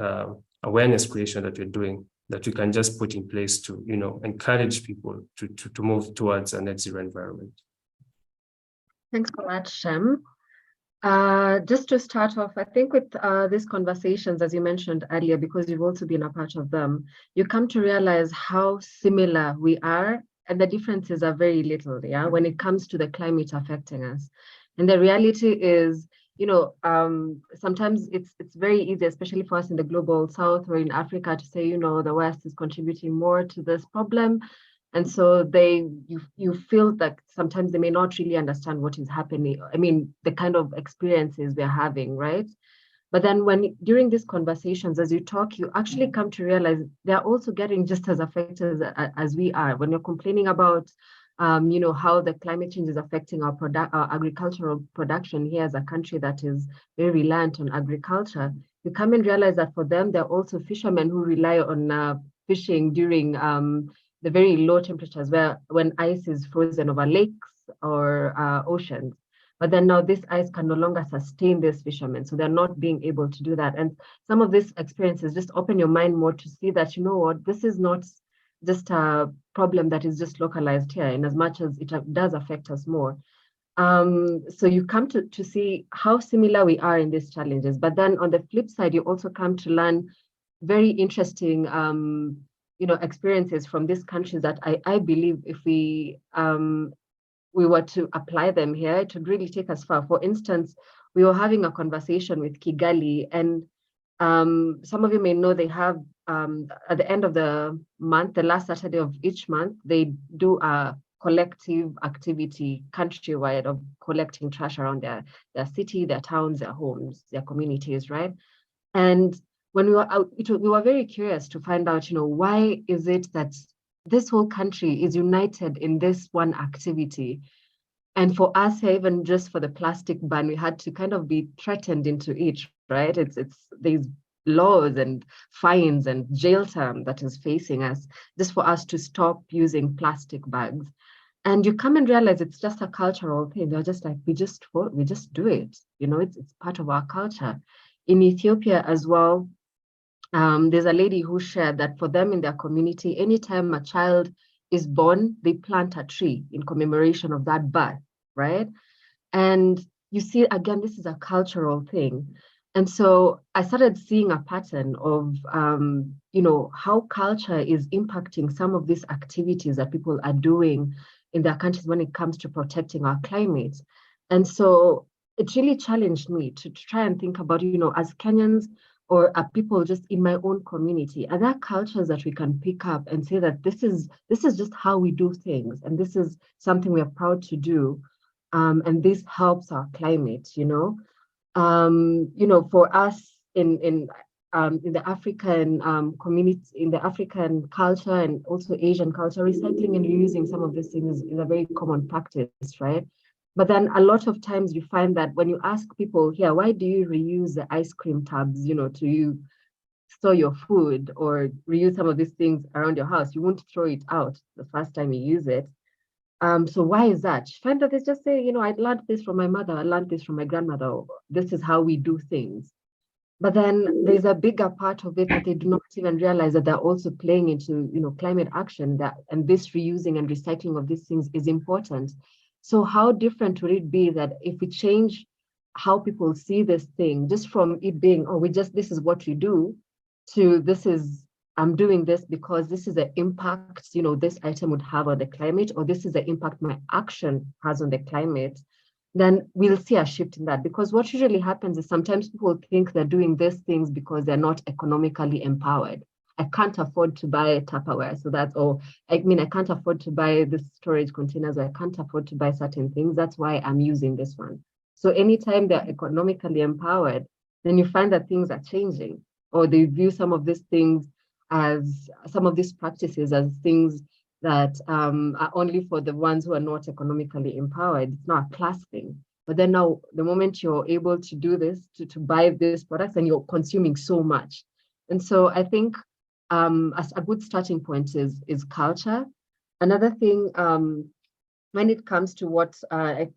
awareness creation that you're doing, that you can just put in place to, encourage people to move towards a net zero environment? Thanks so much, Shem. Just to start off, I think with these conversations, as you mentioned earlier, because you've also been a part of them, you come to realize how similar we are, and the differences are very little, when it comes to the climate affecting us. And the reality is, sometimes it's very easy, especially for us in the global south or in Africa, to say, the West is contributing more to this problem. And so you feel that sometimes they may not really understand what is happening. I mean, the kind of experiences we're having, right? But then during these conversations, as you talk, you actually come to realize they're also getting just as affected as we are. When you're complaining about, how the climate change is affecting our agricultural production here as a country that is very reliant on agriculture, you come and realize that for them, they're also fishermen who rely on fishing during the very low temperatures when ice is frozen over lakes or oceans. But then now this ice can no longer sustain these fishermen, so they're not being able to do that. And some of these experiences just open your mind more to see that, this is not just a problem that is just localized here, in as much as it does affect us more. So you come to see how similar we are in these challenges. But then on the flip side, you also come to learn very interesting experiences from these countries that I believe if we were to apply them here, it would really take us far. For instance, we were having a conversation with Kigali, and some of you may know they have, at the end of the month, the last Saturday of each month, they do a collective activity countrywide of collecting trash around their city, their towns, their homes, their communities, right? And when we were out, we were very curious to find out, why is it that this whole country is united in this one activity? And for us here, even just for the plastic ban, we had to kind of be threatened into it, right? There's laws and fines and jail term that is facing us just for us to stop using plastic bags. And you come and realize it's just a cultural thing. They're just like, we just do it. It's part of our culture. In Ethiopia as well, there's a lady who shared that for them in their community, anytime a child is born, they plant a tree in commemoration of that birth, right? And you see, again, this is a cultural thing. And so I started seeing a pattern of, how culture is impacting some of these activities that people are doing in their countries when it comes to protecting our climate. And so it really challenged me to try and think about, as Kenyans, or are people just in my own community, are there cultures that we can pick up and say that this is just how we do things, and this is something we are proud to do, and this helps our climate, for us in the African community, in the African culture and also Asian culture, recycling and reusing some of these things is a very common practice, right? But then a lot of times you find that when you ask people here, why do you reuse the ice cream tubs, to store your food or reuse some of these things around your house? You won't throw it out the first time you use it. So why is that? You find that they just say, I learned this from my mother, I learned this from my grandmother. This is how we do things. But then there's a bigger part of it that they do not even realize that they're also playing into, climate action, and this reusing and recycling of these things is important. So how different would it be that if we change how people see this thing, just from it being, this is what we do, to I'm doing this because this is the impact, this item would have on the climate, or this is the impact my action has on the climate, then we'll see a shift in that. Because what usually happens is sometimes people think they're doing these things because they're not economically empowered. I can't afford to buy Tupperware, so that's all. I mean, I can't afford to buy the storage containers, or I can't afford to buy certain things. That's why I'm using this one. So anytime they're economically empowered, then you find that things are changing, or they view some of these things as, some of these practices as things that are only for the ones who are not economically empowered. It's not a class thing. But then now, the moment you're able to do this, to buy these products, and you're consuming so much. And so I think as a good starting point is culture. Another thing, when it comes to what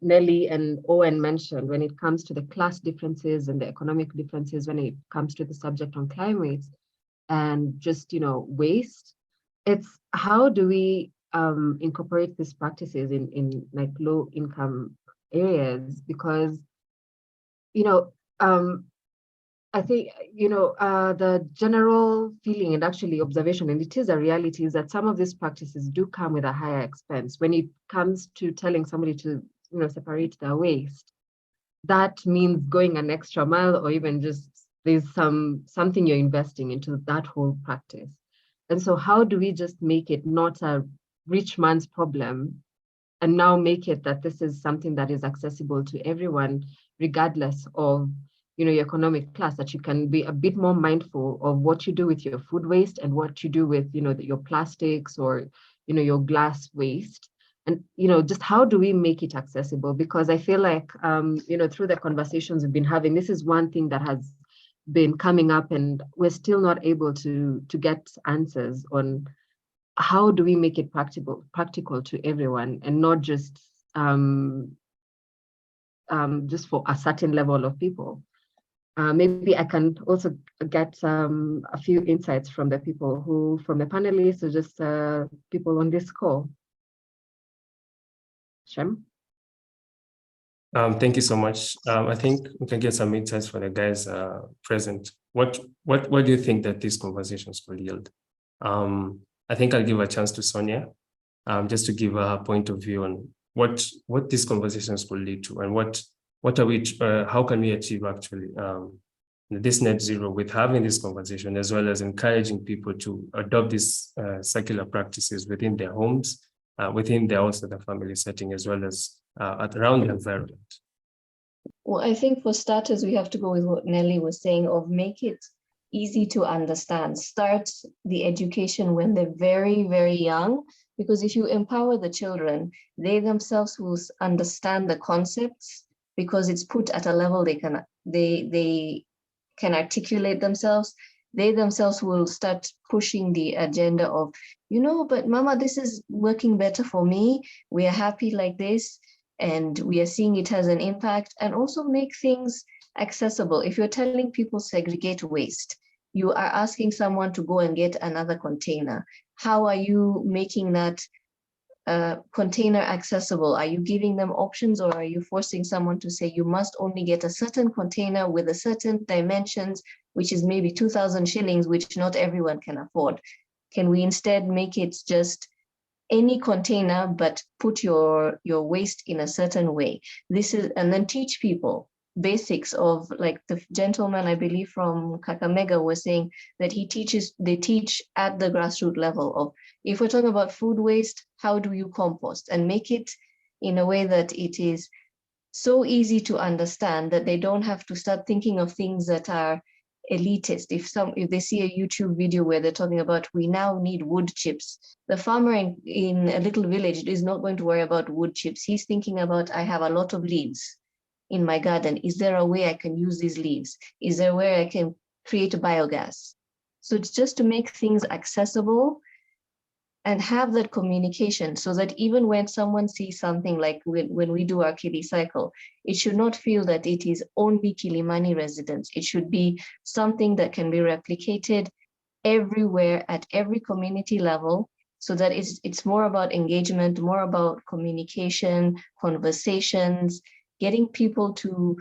Nelly and Owen mentioned, when it comes to the class differences and the economic differences, when it comes to the subject on climate and just, waste, it's how do we incorporate these practices in like low income areas? Because, I think, the general feeling and actually observation, and it is a reality, is that some of these practices do come with a higher expense. When it comes to telling somebody to, separate their waste, that means going an extra mile, or even just there's something you're investing into that whole practice. And so how do we just make it not a rich man's problem, and now make it that this is something that is accessible to everyone, regardless of your economic class, that you can be a bit more mindful of what you do with your food waste and what you do with your plastics or your glass waste. And just how do we make it accessible? Because I feel like through the conversations we've been having, this is one thing that has been coming up, and we're still not able to get answers on how do we make it practical to everyone, and not just for a certain level of people. Maybe I can also get a few insights from the people from the panelists, or just people on this call. Shem? Thank you so much. I think we can get some insights from the guys present. What do you think that these conversations will yield? I think I'll give a chance to Sonia, just to give her point of view on what these conversations will lead to, and how can we achieve actually this net zero with having this conversation, as well as encouraging people to adopt these circular practices within their homes, within their family setting, as well as around the environment. Well, I think for starters, we have to go with what Nelly was saying, of make it easy to understand. Start the education when they're very, very young, because if you empower the children, they themselves will understand the concepts, because it's put at a level they can articulate themselves. They themselves will start pushing the agenda of, but Mama, this is working better for me. We are happy like this, and we are seeing it has an impact. And also make things accessible. If you're telling people segregate waste, you are asking someone to go and get another container. How are you making that container accessible? Are you giving them options, or are you forcing someone to say you must only get a certain container with a certain dimensions, which is maybe 2,000 shillings, which not everyone can afford? Can we instead make it just any container, but put your waste in a certain way? And then teach people basics of, like the gentleman, I believe from Kakamega, was saying that they teach at the grassroots level of, if we're talking about food waste, how do you compost, and make it in a way that it is so easy to understand that they don't have to start thinking of things that are elitist. If they see a YouTube video where they're talking about, we now need wood chips, the farmer in a little village is not going to worry about wood chips. He's thinking about, I have a lot of leaves in my garden. Is there a way I can use these leaves? Is there a way I can create a biogas? So it's just to make things accessible and have that communication, so that even when someone sees something, like when we do our Kili cycle, it should not feel that it is only Kilimani residents. It should be something that can be replicated everywhere at every community level, so that it's more about engagement, more about communication, conversations, getting people to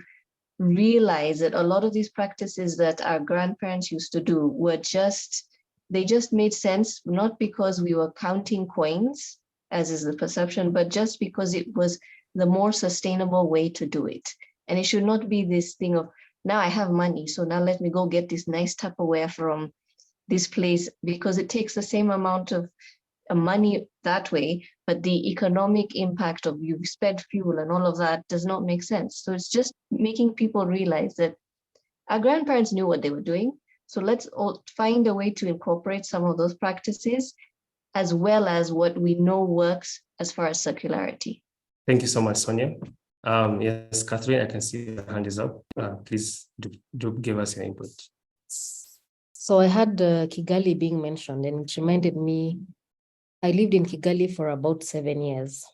realize that a lot of these practices that our grandparents used to do were they just made sense, not because we were counting coins, as is the perception, but just because it was the more sustainable way to do it. And it should not be this thing of, now I have money, so now let me go get this nice Tupperware from this place, because it takes the same amount of money that way, but the economic impact of you've spent fuel and all of that does not make sense. So it's just making people realize that our grandparents knew what they were doing. So let's all find a way to incorporate some of those practices, as well as what we know works as far as circularity. Thank you so much, Sonia. Yes, Catherine, I can see your hand is up. Please do give us your input. So I had Kigali being mentioned, and it reminded me, I lived in Kigali for about 7 years.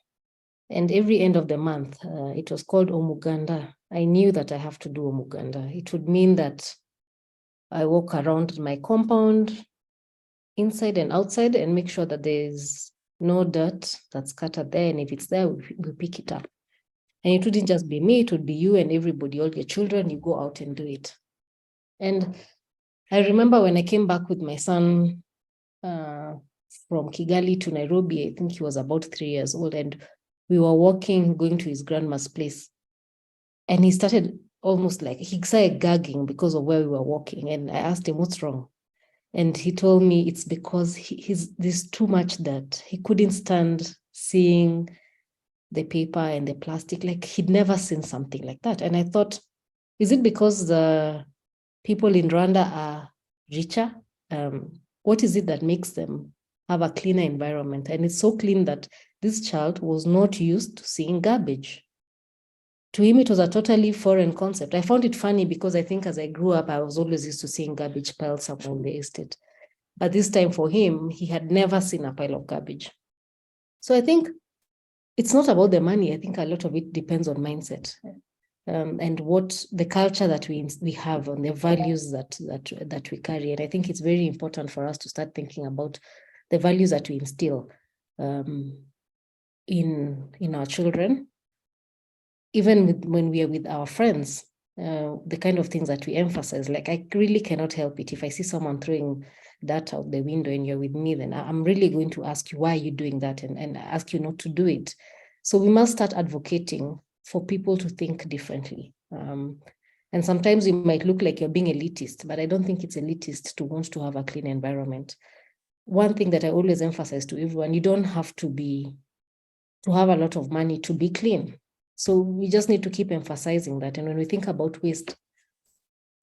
And every end of the month, it was called Omuganda. I knew that I have to do Omuganda. It would mean that I walk around my compound, inside and outside, and make sure that there's no dirt that's scattered there. And if it's there, we pick it up. And it wouldn't just be me, it would be you and everybody, all your children, you go out and do it. And I remember when I came back with my son from Kigali to Nairobi, I think he was about 3 years old, and we were walking, going to his grandma's place. And he started almost like, he started gagging because of where we were walking. And I asked him, what's wrong? And he told me it's because there's too much dirt. He couldn't stand seeing the paper and the plastic, like he'd never seen something like that. And I thought, is it because the people in Rwanda are richer? What is it that makes them have a cleaner environment? And it's so clean that this child was not used to seeing garbage. To him, it was a totally foreign concept. I found it funny because I think as I grew up, I was always used to seeing garbage piles somewhere on the estate. But this time for him, he had never seen a pile of garbage. So I think it's not about the money. I think a lot of it depends on mindset. And what the culture that we have and the values that we carry. And I think it's very important for us to start thinking about the values that we instill in our children, even when we are with our friends, the kind of things that we emphasize. Like, I really cannot help it. If I see someone throwing that out the window and you're with me, then I'm really going to ask you, why are you doing that? And ask you not to do it. So we must start advocating for people to think differently. And sometimes you might look like you're being elitist, but I don't think it's elitist to want to have a clean environment. One thing that I always emphasize to everyone, you don't have to have a lot of money to be clean. So we just need to keep emphasizing that. And when we think about waste,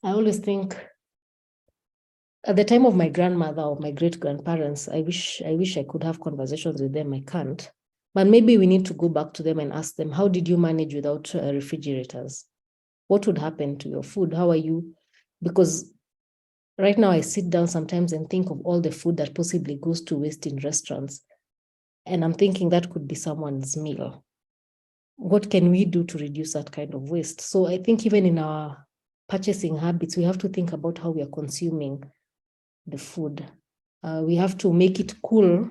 I always think, at the time of my grandmother or my great-grandparents, I wish I could have conversations with them. I can't. But maybe we need to go back to them and ask them, how did you manage without refrigerators? What would happen to your food? How are you? Because right now I sit down sometimes and think of all the food that possibly goes to waste in restaurants. And I'm thinking that could be someone's meal. What can we do to reduce that kind of waste? So I think even in our purchasing habits, we have to think about how we are consuming the food. We have to make it cool,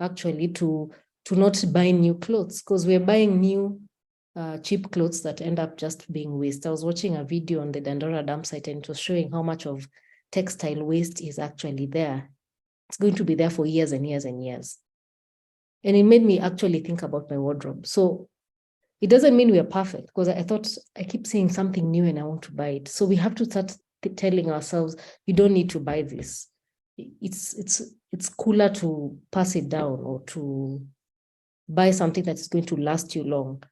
actually, to not buy new clothes, because we're buying new cheap clothes that end up just being waste. I was watching a video on the Dandora dump site, and it was showing how much of textile waste is actually there. It's going to be there for years and years and years. And it made me actually think about my wardrobe. So it doesn't mean we are perfect, because I thought I keep seeing something new and I want to buy it. So we have to start telling ourselves, you don't need to buy this. It's cooler to pass it down or to buy something that is going to last you long.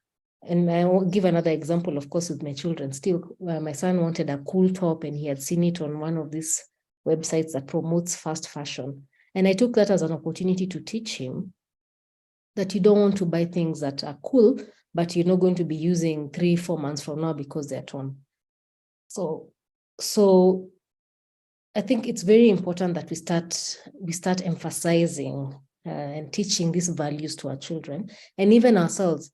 And I will give another example, of course, with my children. Still, my son wanted a cool top and he had seen it on one of these websites that promotes fast fashion. And I took that as an opportunity to teach him that you don't want to buy things that are cool, but you're not going to be using 3-4 months from now because they're torn. So I think it's very important that we start emphasizing and teaching these values to our children and even ourselves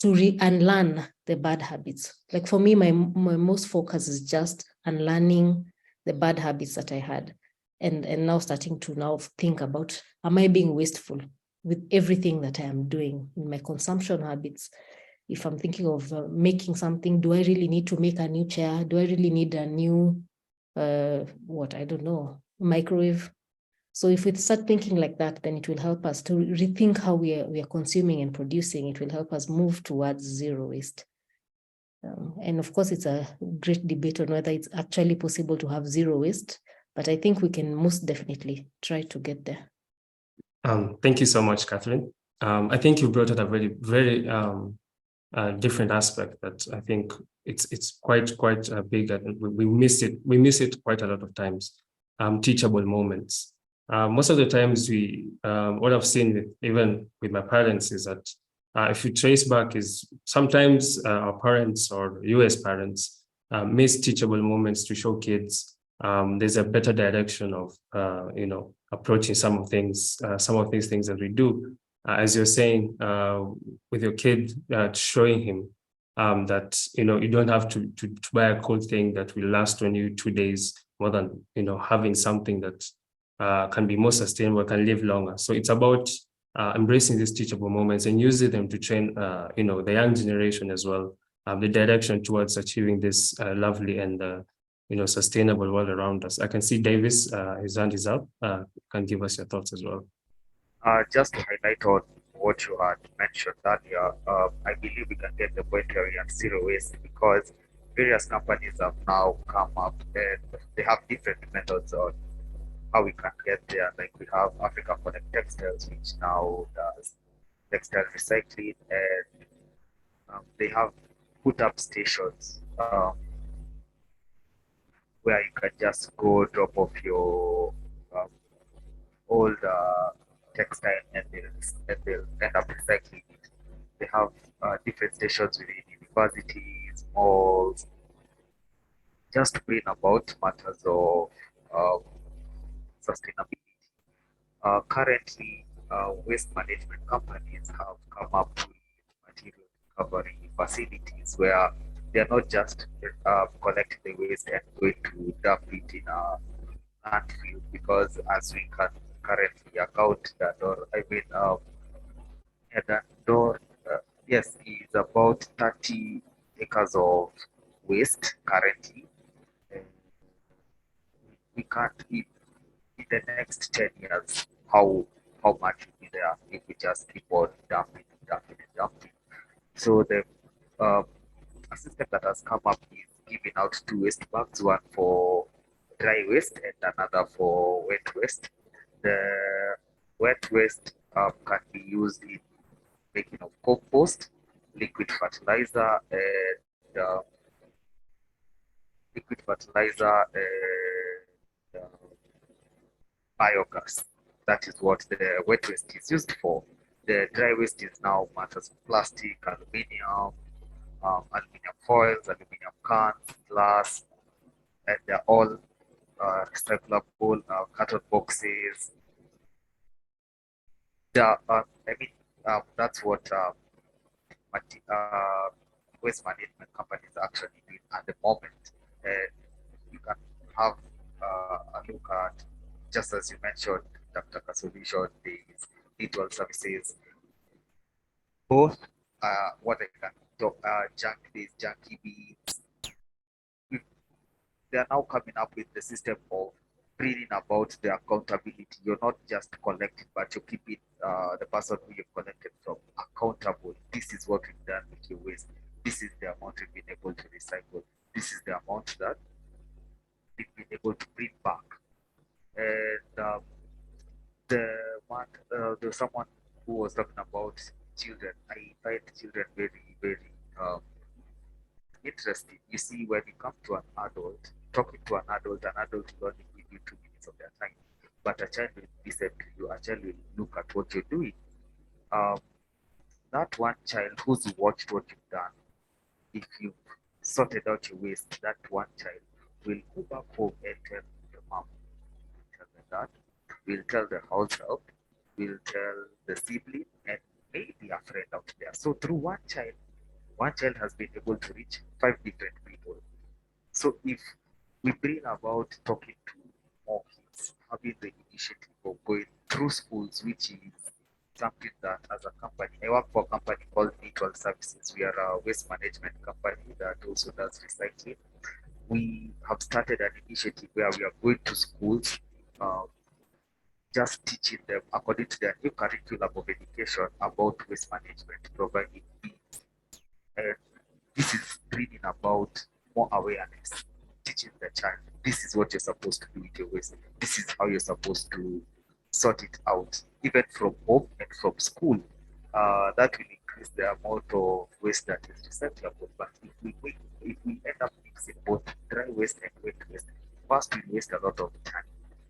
to unlearn the bad habits. Like for me, my most focus is just unlearning the bad habits that I had, and now starting to think about, am I being wasteful with everything that I am doing in my consumption habits? If I'm thinking of making something, do I really need to make a new chair? Do I really need a new, I don't know, microwave? So if we start thinking like that, then it will help us to rethink how we are consuming and producing. It will help us move towards zero waste. And of course, it's a great debate on whether it's actually possible to have zero waste, but I think we can most definitely try to get there. Thank you so much, Catherine. I think you brought out a very, very different aspect that I think it's quite big, and we miss it. We miss it quite a lot of times. Teachable moments. Most of the times what I've seen even with my parents is that if you trace back, is sometimes our parents or US parents miss teachable moments to show kids there's a better direction of approaching some of these things that we do. As you're saying, with your kid, showing him that you don't have to buy a cool thing that will last on you 2 days, more than having something that can be more sustainable, can live longer. So it's about embracing these teachable moments and using them to train the young generation as well, the direction towards achieving this lovely and sustainable world around us. I can see Davis, his hand is up. Can give us your thoughts as well. Just to highlight on what you had mentioned earlier, I believe we can get the point where we are zero waste because various companies have now come up and they have different methods on how we can get there. Like we have Africa Connect Textiles, which now does textile recycling, and they have put up stations where you can just go drop off your old textile and they'll end up recycling it. They have different stations within universities, malls, just to bring about matters of sustainability. Currently, waste management companies have come up with material recovery facilities where they're not just collecting the waste and going to dump it in a landfill, because as we can currently account that, or I mean, that door, yes, is about 30 acres of waste currently. We can't, in the next 10 years, how much will be there if we just keep on dumping. So the a system that has come up is giving out 2 waste bags, one for dry waste and another for wet waste. The wet waste can be used in making of compost, liquid fertilizer, and biogas. That is what the wet waste is used for. The dry waste is now matters of plastic, aluminium foils, aluminium cans, glass, and they're all recyclable carton boxes. That's what waste management companies are actually doing at the moment. And you can have a look at, just as you mentioned, Dr. Kasolution, these digital services, both what I can talk, these junkie beats. They are now coming up with the system of bringing about the accountability. You're not just collecting, but you're keeping the person who you've collected from accountable. This is what we've done with your waste. This is the amount we've been able to recycle. This is the amount that we've been able to bring back. And there's someone who was talking about children. I find children very, very interesting. You see, when you come to an adult, talking to an adult will only give you 2 minutes of their time. But a child will listen to you, a child will look at what you're doing. That one child who's watched what you've done, if you've sorted out your waste, that one child will go back home and tell the mom, tell the dad, will tell the house help, will tell the sibling, and maybe a friend out there. So through one child has been able to reach 5 different people. So if we bring about talking to more kids, having the initiative of going through schools, which is something that as a company, I work for a company called Mutual Services. We are a waste management company that also does recycling. We have started an initiative where we are going to schools, just teaching them according to their new curriculum of education about waste management, providing means. And this is bringing about more awareness, teaching the child, this is what you're supposed to do with your waste. This is how you're supposed to sort it out, even from home and from school. That will increase the amount of waste that is recyclable. But if we end up mixing both dry waste and wet waste, first we waste a lot of time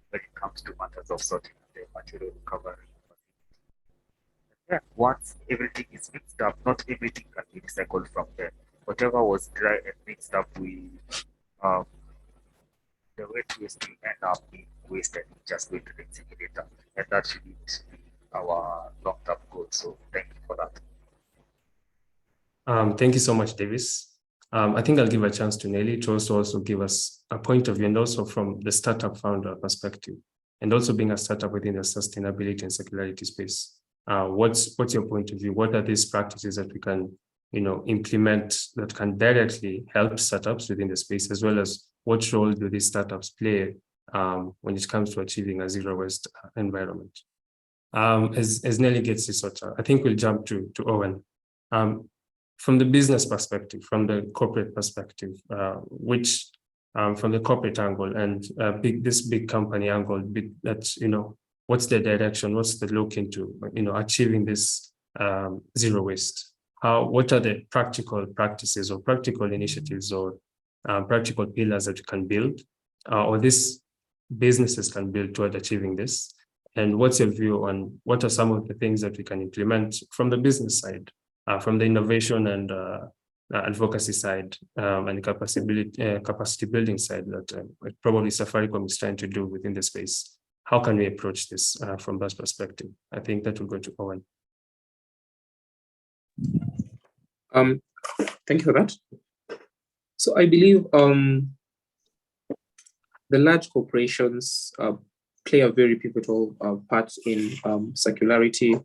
when it comes to matters of sorting and the material recovery. Yeah, once everything is mixed up, not everything can be recycled from there. Whatever was dry and mixed up with the wet waste will end up being wasted, just going to the incinerator. And that should be our long-term goal. So thank you for that. Thank you so much, Davis. I think I'll give a chance to Nelly to also give us a point of view, and also from the startup founder perspective, and also being a startup within the sustainability and circularity space. What's your point of view? What are these practices that we can, implement that can directly help startups within the space, as well as what role do these startups play when it comes to achieving a zero waste environment? As Nelly gets this sorted, I think we'll jump to Owen. From the business perspective, from the corporate perspective, from the corporate angle and this big company angle, that's, what's the direction, what's the look into, achieving this zero waste? What are the practical practices or practical initiatives or practical pillars that you can build or these businesses can build toward achieving this? And what's your view on what are some of the things that we can implement from the business side, from the innovation and advocacy side and capacity building side that probably Safaricom is trying to do within the space? How can we approach this from that perspective? I think that will go to Owen. Thank you for that. So I believe the large corporations play a very pivotal part in circularity,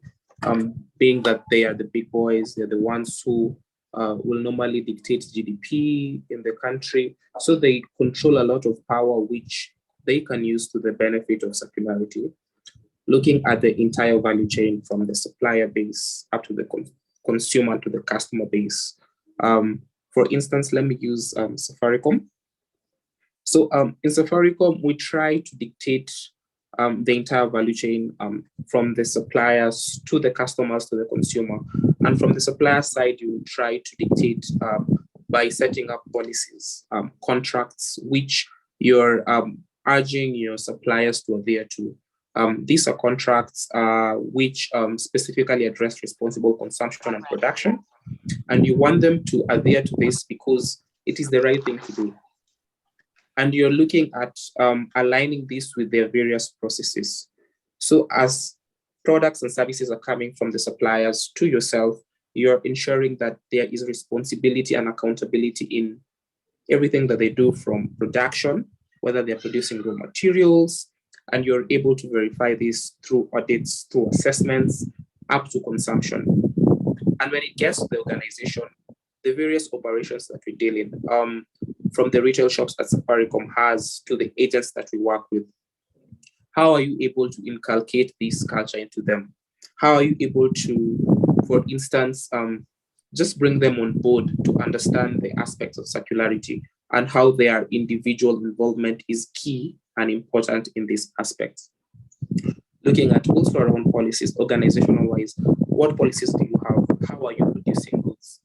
being that they are the big boys, they're the ones who will normally dictate GDP in the country. So they control a lot of power, which they can use to the benefit of circularity, looking at the entire value chain from the supplier base up to the consumer to the customer base. For instance, let me use Safaricom. So in Safaricom, we try to dictate the entire value chain from the suppliers to the customers to the consumer. And from the supplier side, you try to dictate by setting up policies, contracts, which you're urging your suppliers to adhere to. These are contracts which specifically address responsible consumption and production. And you want them to adhere to this because it is the right thing to do. And you're looking at aligning this with their various processes. So as products and services are coming from the suppliers to yourself, you're ensuring that there is responsibility and accountability in everything that they do, from production, whether they're producing raw materials, and you're able to verify this through audits, through assessments, up to consumption. And when it gets to the organization, the various operations that we deal in, from the retail shops that Safaricom has to the agents that we work with, how are you able to inculcate this culture into them? How are you able to, for instance, just bring them on board to understand the aspects of circularity and how their individual involvement is key and important in these aspects? Looking at also around policies, organizational-wise, what policies do you have? How are you producing goods?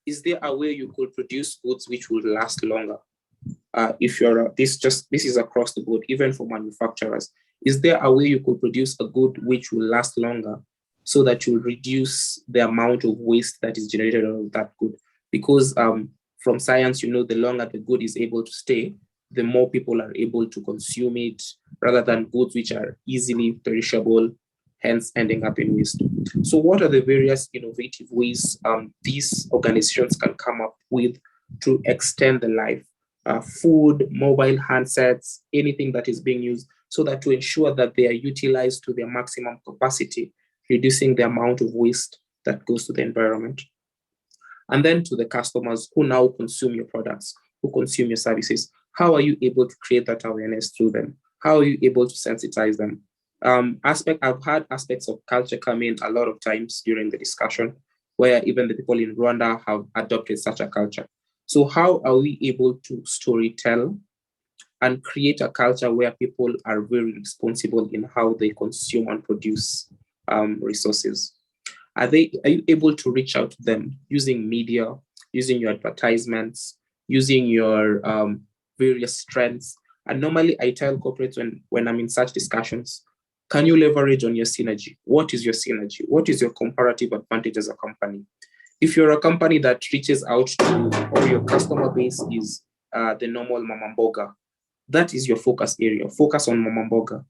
Is there a way you could produce goods which will last longer? If you're this is across the board, even for manufacturers. Is there a way you could produce a good which will last longer, so that you reduce the amount of waste that is generated out of that good? Because from science, the longer the good is able to stay, the more people are able to consume it, rather than goods which are easily perishable, hence ending up in waste. So what are the various innovative ways these organizations can come up with to extend the life? Food, mobile handsets, anything that is being used, so that to ensure that they are utilized to their maximum capacity, reducing the amount of waste that goes to the environment. And then to the customers who now consume your products, who consume your services, how are you able to create that awareness through them? How are you able to sensitize them? I've had aspects of culture come in a lot of times during the discussion, where even the people in Rwanda have adopted such a culture. So how are we able to storytell and create a culture where people are very responsible in how they consume and produce resources? Are you able to reach out to them using media, using your advertisements, using your various strengths? And normally I tell corporates when I'm in such discussions, can you leverage on your synergy? What is your synergy? What is your comparative advantage as a company? If you're a company that reaches out to, or your customer base is the normal mama mboga, that is your focus area. Focus on mama mboga.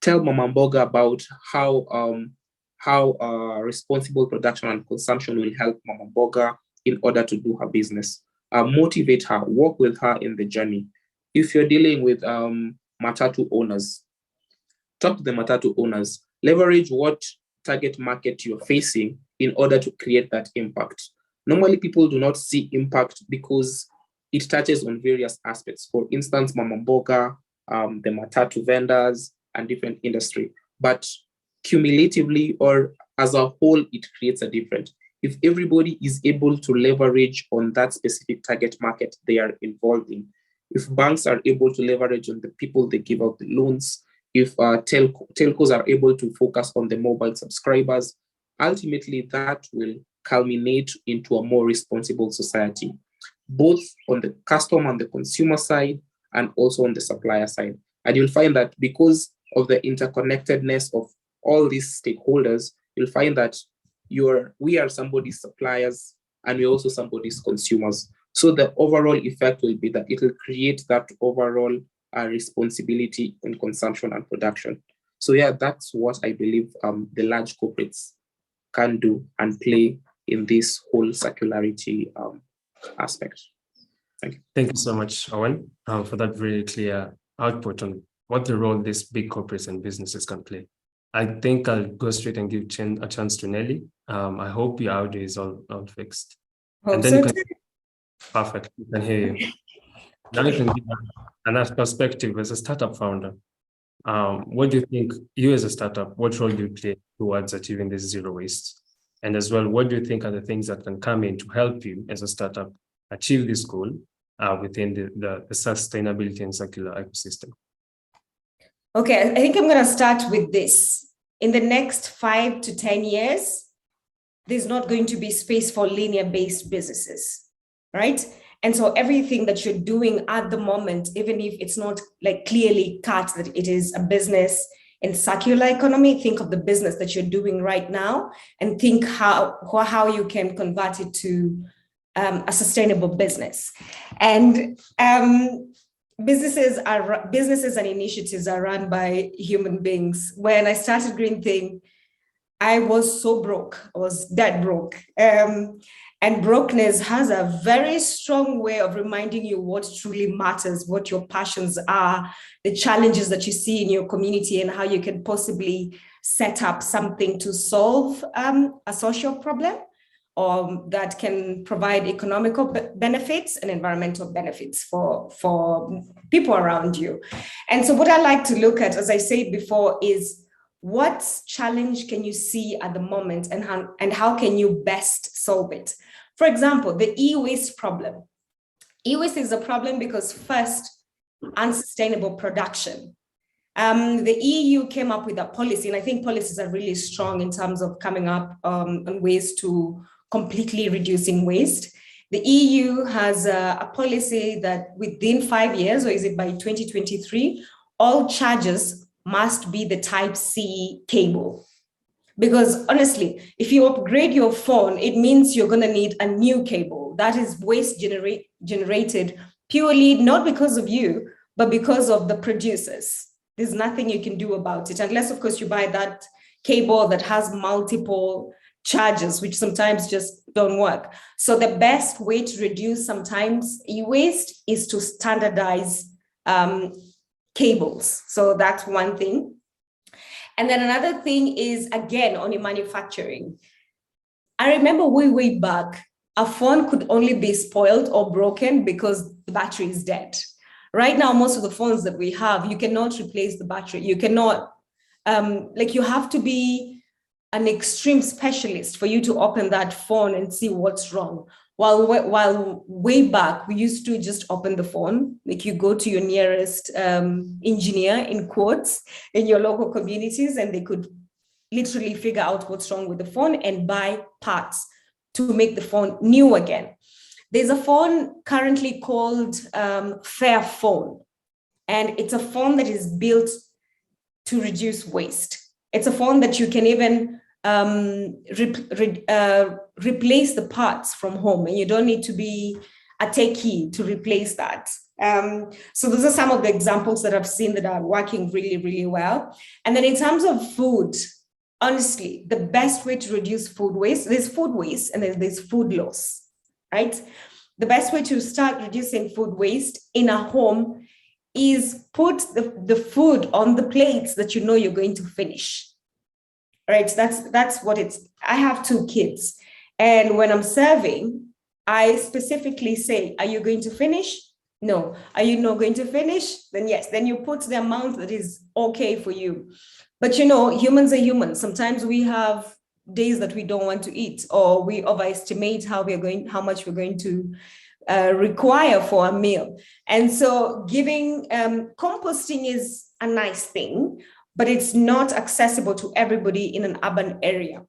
Tell mama mboga about how responsible production and consumption will help mama mboga in order to do her business. Motivate her, work with her in the journey. If you're dealing with matatu owners, talk to the matatu owners, leverage what target market you're facing in order to create that impact. Normally, people do not see impact because it touches on various aspects. For instance, mama mboga, the matatu vendors, and different industry. But cumulatively or as a whole, it creates a difference. If everybody is able to leverage on that specific target market they are involved in, if banks are able to leverage on the people they give out the loans, if telcos are able to focus on the mobile subscribers, ultimately that will culminate into a more responsible society, both on the customer and the consumer side and also on the supplier side. And you'll find that because of the interconnectedness of all these stakeholders, you'll find that we are somebody's suppliers and we're also somebody's consumers. So the overall effect will be that it will create that overall responsibility in consumption and production. So yeah, that's what I believe the large corporates can do and play in this whole circularity aspect. Thank you. Thank you so much, Owen, for that very clear output on what the role these big corporates and businesses can play. I think I'll go straight and give a chance to Nelly. I hope your audio is all fixed. And then you can, perfect, you can hear you. Now you can give another perspective as a startup founder. What do you think, you as a startup, what role do you play towards achieving this zero waste? And as well, what do you think are the things that can come in to help you as a startup achieve this goal within the sustainability and circular ecosystem? Okay, I think I'm going to start with this. In the next 5 to 10 years, there's not going to be space for linear-based businesses, right? And so everything that you're doing at the moment, even if it's not like clearly cut that it is a business in circular economy, think of the business that you're doing right now and think how you can convert it to a sustainable business. And businesses and initiatives are run by human beings. When I started Green Thing, I was so broke. I was dead broke. And brokenness has a very strong way of reminding you what truly matters, what your passions are, the challenges that you see in your community, and how you can possibly set up something to solve a social problem, or that can provide economical benefits and environmental benefits for people around you. And so what I like to look at, as I said before, is what challenge can you see at the moment and how can you best solve it? For example, the e-waste problem. E-waste is a problem because first, unsustainable production. The EU came up with a policy, and I think policies are really strong in terms of coming up on ways to completely reducing waste. The EU has a policy that within 5 years, or is it by 2023, all chargers must be the Type C cable. Because honestly, if you upgrade your phone, it means you're going to need a new cable. That is waste generated purely not because of you, but because of the producers. There's nothing you can do about it, unless, of course, you buy that cable that has multiple charges, which sometimes just don't work. So the best way to reduce sometimes e-waste is to standardize cables. So that's one thing. And then another thing is, again, on your manufacturing. I remember way back, a phone could only be spoiled or broken because the battery is dead. Right now, most of the phones that we have, you cannot replace the battery. You cannot like you have to be an extreme specialist for you to open that phone and see what's wrong. While way back, we used to just open the phone, like you go to your nearest engineer, in quotes, in your local communities, and they could literally figure out what's wrong with the phone and buy parts to make the phone new again. There's a phone currently called Fair Phone, and it's a phone that is built to reduce waste. It's a phone that you can even replace the parts from home, and you don't need to be a techie to replace that. So those are some of the examples that I've seen that are working really, really well. And then in terms of food, honestly, the best way to reduce food waste, there's food waste and then there's food loss, right? The best way to start reducing food waste in a home is put the food on the plates that you know you're going to finish, right? That's what it's. I have 2 kids, and when I'm serving, I specifically say, are you going to finish? No. Are you not going to finish? Then yes. Then you put the amount that is okay for you. But you know, humans are humans. Sometimes we have days that we don't want to eat, or we overestimate how much we're going to require for a meal. And so giving composting is a nice thing, but it's not accessible to everybody in an urban area.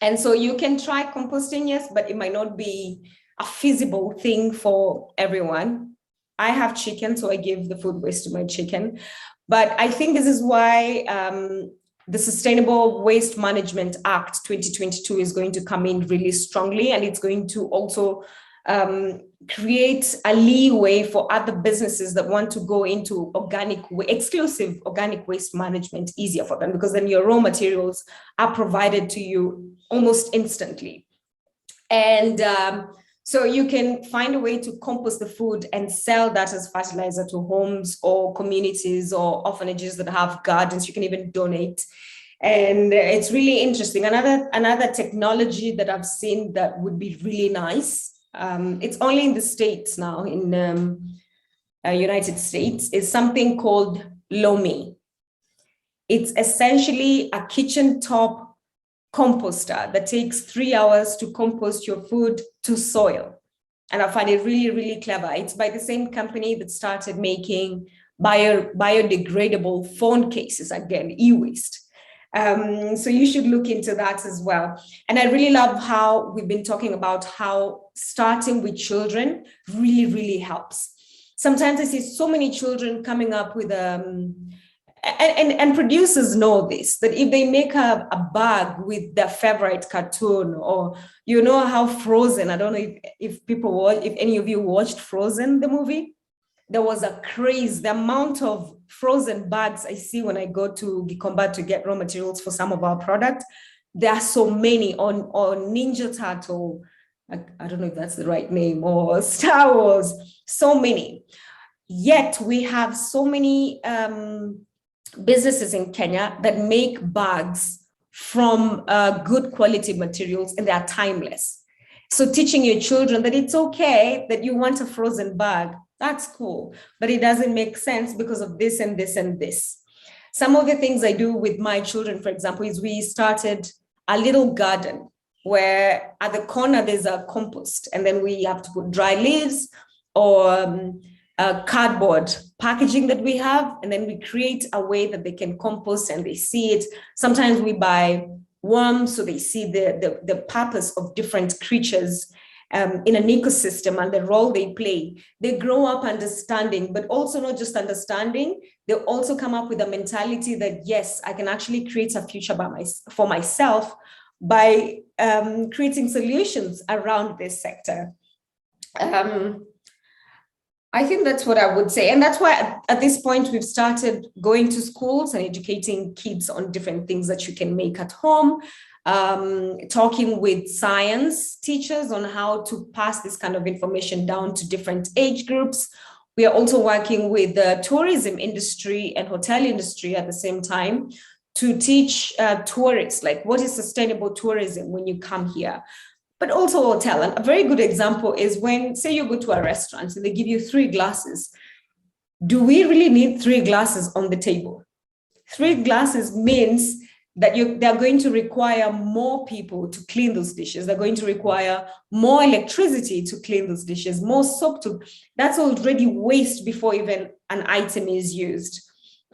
And so you can try composting, yes, but it might not be a feasible thing for everyone. I have chicken, so I give the food waste to my chicken. But I think this is why the Sustainable Waste Management Act 2022 is going to come in really strongly, and it's going to also create a leeway for other businesses that want to go into exclusive organic waste management easier for them, because then your raw materials are provided to you almost instantly. And so you can find a way to compost the food and sell that as fertilizer to homes or communities or orphanages that have gardens. You can even donate. And it's really interesting. Another technology that I've seen that would be really nice, it's only in the States now, in United States, is something called Lomi. It's essentially a kitchen top composter that takes 3 hours to compost your food to soil. And I find it really, really clever. It's by the same company that started making biodegradable phone cases, again, e-waste. So you should look into that as well. And I really love how we've been talking about how starting with children really, really helps. Sometimes I see so many children coming up with and producers know this, that if they make a bag with their favorite cartoon, or you know how Frozen, I don't know if any of you watched Frozen, the movie, there was a craze, the amount of frozen bags I see when I go to Gikomba to get raw materials for some of our products. There are so many on Ninja Turtle, I don't know if that's the right name, or Star Wars, so many. Yet we have so many businesses in Kenya that make bags from good quality materials, and they are timeless. So teaching your children that it's okay that you want a frozen bag, that's cool, but it doesn't make sense because of this and this and this. Some of the things I do with my children, for example, is we started a little garden where at the corner there's a compost, and then we have to put dry leaves or cardboard packaging that we have, and then we create a way that they can compost and they see it. Sometimes we buy worms so they see the purpose of different creatures in an ecosystem and the role they play. They grow up understanding, but also not just understanding, they also come up with a mentality that, yes, I can actually create a future for myself by creating solutions around this sector. I think that's what I would say. And that's why at this point, we've started going to schools and educating kids on different things that you can make at home, talking with science teachers on how to pass this kind of information down to different age groups. We are also working with the tourism industry and hotel industry at the same time to teach tourists, like, what is sustainable tourism when you come here? But also hotel. And a very good example is when, say, you go to a restaurant and they give you 3 glasses. Do we really need 3 glasses on the table? 3 glasses means that they're going to require more people to clean those dishes. They're going to require more electricity to clean those dishes, more soap to, that's already waste before even an item is used.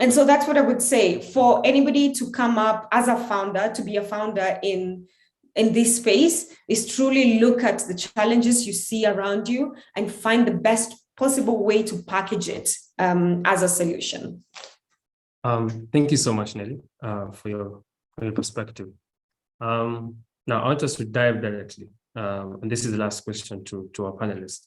And so that's what I would say for anybody to come up as a founder, to be a founder in this space, is truly look at the challenges you see around you and find the best possible way to package it as a solution. Thank you so much, Nelly, for your perspective. Now, I want us to dive directly, and this is the last question to our panelists.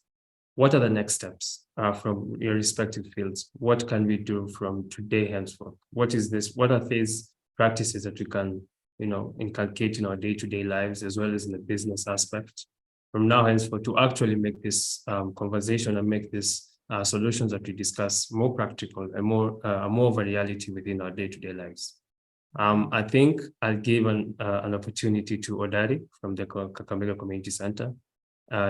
What are the next steps from your respective fields? What can we do from today henceforth? What are these practices that we can, inculcate in our day-to-day lives, as well as in the business aspect from now henceforth, to actually make this conversation and make this solutions that we discuss more practical and more of a reality within our day-to-day lives? I think I'll give an opportunity to Odari from the Kakamega Community Center,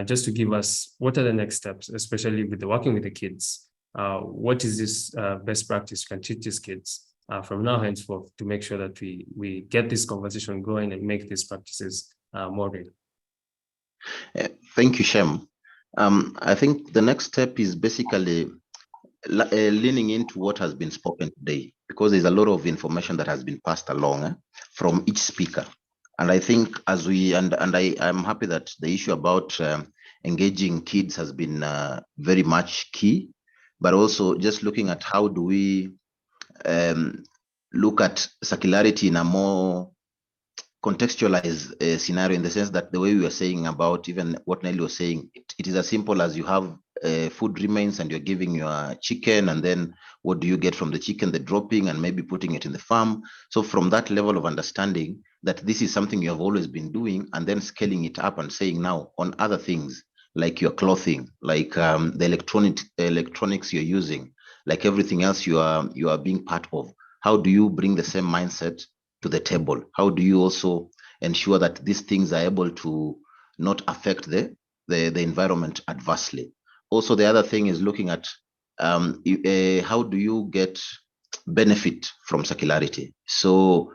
just to give us what are the next steps, especially with the working with the kids. What is this best practice you can teach these kids from now henceforth to make sure that we get this conversation going and make these practices more real? Thank you, Shem. I think the next step is basically leaning into what has been spoken today, because there's a lot of information that has been passed along from each speaker. And I think as I'm happy that the issue about engaging kids has been very much key, but also just looking at how do we look at circularity in a more contextualized scenario, in the sense that the way we were saying about even what Nelly was saying, it is as simple as you have food remains and you're giving your chicken, and then what do you get from the chicken? The dropping and maybe putting it in the farm. So from that level of understanding that this is something you have always been doing, and then scaling it up and saying now on other things like your clothing, like the electronics you're using, like everything else you are being part of. How do you bring the same mindset to the table? How do you also ensure that these things are able to not affect the environment adversely? Also, the other thing is looking at how do you get benefit from circularity? So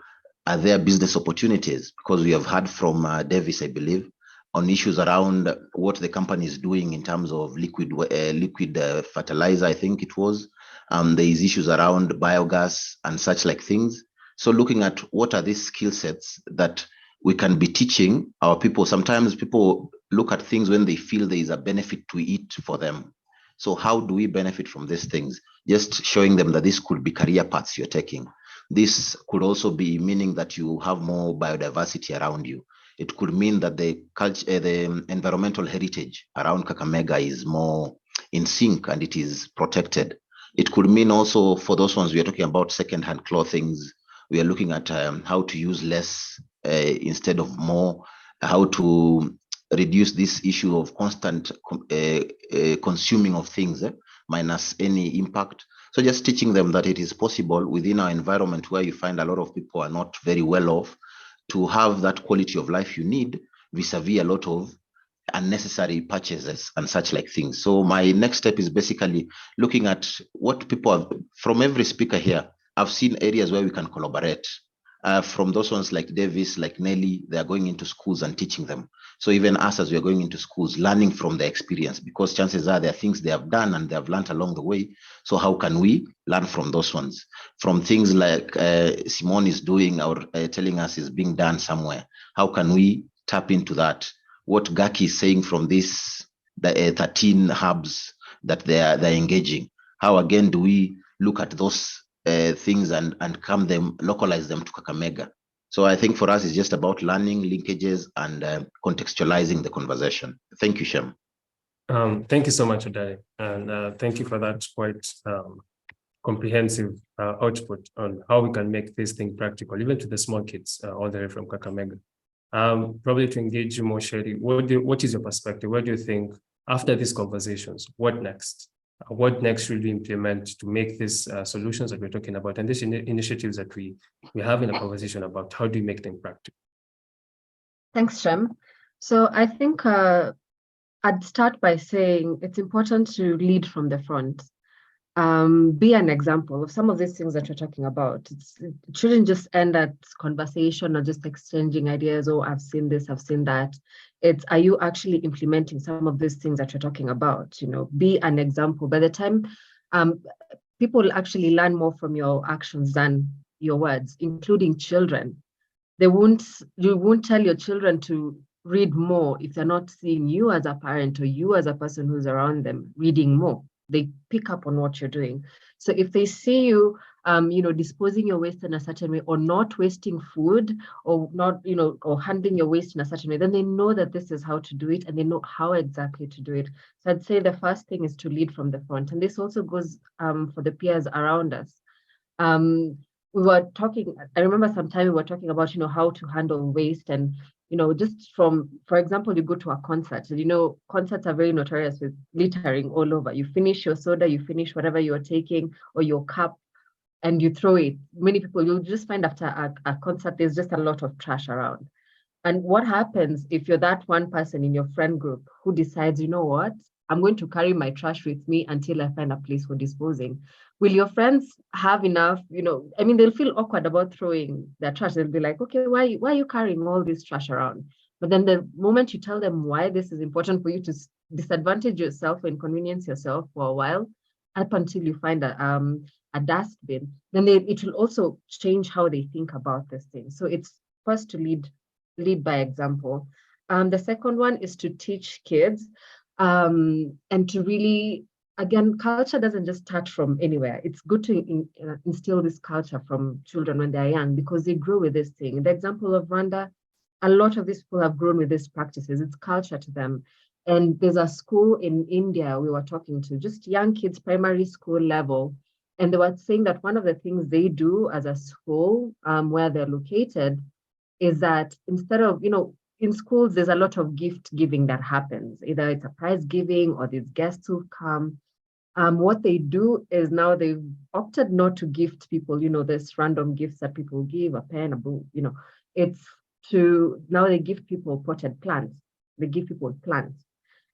are there business opportunities? Because we have heard from Davis, I believe, on issues around what the company is doing in terms of liquid fertilizer, I think it was. There is issues around biogas and such like things. So looking at what are these skill sets that we can be teaching our people. Sometimes people look at things when they feel there is a benefit to it for them. So how do we benefit from these things? Just showing them that this could be career paths you're taking. This could also be meaning that you have more biodiversity around you. It could mean that the environmental heritage around Kakamega is more in sync and it is protected. It could mean also, for those ones we are talking about secondhand clothing, we are looking at how to use less instead of more, how to reduce this issue of constant consuming of things minus any impact. So just teaching them that it is possible within our environment where you find a lot of people are not very well off to have that quality of life you need vis-a-vis a lot of unnecessary purchases and such like things. So my next step is basically looking at what people have, from every speaker here, I've seen areas where we can collaborate. From those ones like Davis, like Nelly, they are going into schools and teaching them. So even us, as we are going into schools, learning from their experience, because chances are there are things they have done and they have learned along the way. So how can we learn from those ones? From things like Simone is doing or telling us is being done somewhere. How can we tap into that? What Gaki is saying from this, the 13 hubs that they're engaging. How again do we look at those things and localize them to Kakamega? So I think for us it's just about learning linkages and contextualizing the conversation. Thank you, Shem. Thank you so much, Odari, and thank you for that quite comprehensive output on how we can make this thing practical, even to the small kids all the way from Kakamega. Probably to engage you more, Sherry, what is your perspective? What do you think after these conversations? What next? What next should we implement to make these solutions that we're talking about and these initiatives that we have in a conversation about? How do you make them practical? Thanks, Shem. So I think I'd start by saying it's important to lead from the front. be an example of some of these things that you're talking about. It shouldn't just end at conversation or just exchanging ideas. Oh, I've seen this, I've seen that. It's, are you actually implementing some of these things that you're talking about? You know, be an example. By the time people actually learn more from your actions than your words, including children. You won't tell your children to read more if they're not seeing you as a parent or you as a person who's around them reading more. They pick up on what you're doing. So if they see you, disposing your waste in a certain way, or not wasting food, or not, or handling your waste in a certain way, then they know that this is how to do it, and they know how exactly to do it. So I'd say the first thing is to lead from the front, and this also goes for the peers around us. We were talking, I remember sometime we were talking about, how to handle waste, and, just from, for example, you go to a concert, concerts are very notorious with littering all over. You finish your soda, you finish whatever you're taking, or your cup, and you throw it. Many people, you'll just find after a concert, there's just a lot of trash around. And what happens if you're that one person in your friend group who decides, you know what, I'm going to carry my trash with me until I find a place for disposing? Will your friends have enough, they'll feel awkward about throwing their trash. They'll be like, okay, why are you carrying all this trash around? But then the moment you tell them why this is important for you to disadvantage yourself or inconvenience yourself for a while, up until you find a dustbin, then it will also change how they think about this thing. So it's first to lead by example. The second one is to teach kids and to really, again, culture doesn't just start from anywhere. It's good to instill this culture from children when they're young, because they grow with this thing. The example of Rwanda, a lot of these people have grown with these practices. It's culture to them. And there's a school in India we were talking to, just young kids, primary school level. And they were saying that one of the things they do as a school where they're located is that instead of, in schools, there's a lot of gift giving that happens. Either it's a prize giving or there's guests who come. What they do is now they've opted not to gift people, this random gifts that people give, a pen, a book, it's to, now they give people potted plants. They give people plants.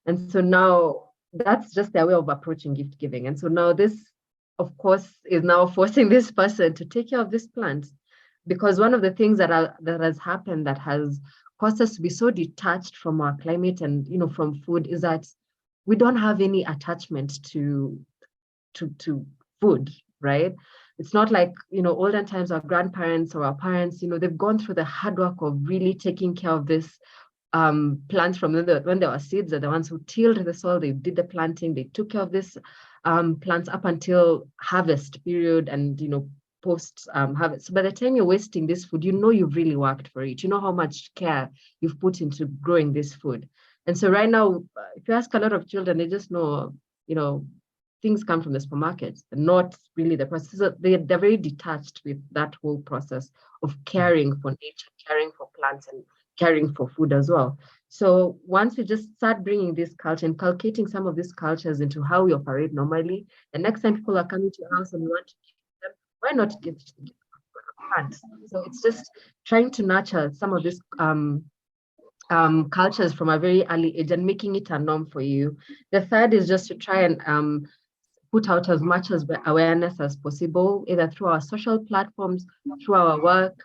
And so now that's just their way of approaching gift giving. And so now this, of course, is now forcing this person to take care of this plant. Because one of the things that has happened that has caused us to be so detached from our climate and, from food is that we don't have any attachment to food, right? It's not like, olden times our grandparents or our parents, they've gone through the hard work of really taking care of this plants from when there were seeds. Are the ones who tilled the soil, they did the planting, they took care of this plants up until harvest period and, post harvest. So by the time you're wasting this food, you've really worked for it. You know how much care you've put into growing this food. And so right now, if you ask a lot of children, they just know, things come from the supermarket, not really the process. So they're very detached with that whole process of caring for nature, caring for plants, and caring for food as well. So once we just start bringing this culture, inculcating some of these cultures into how we operate normally, the next time people are coming to your house and you want to give them, why not give plants? So it's just trying to nurture some of these cultures from a very early age and making it a norm for you. The third is just to try and put out as much as awareness as possible, either through our social platforms, through our work.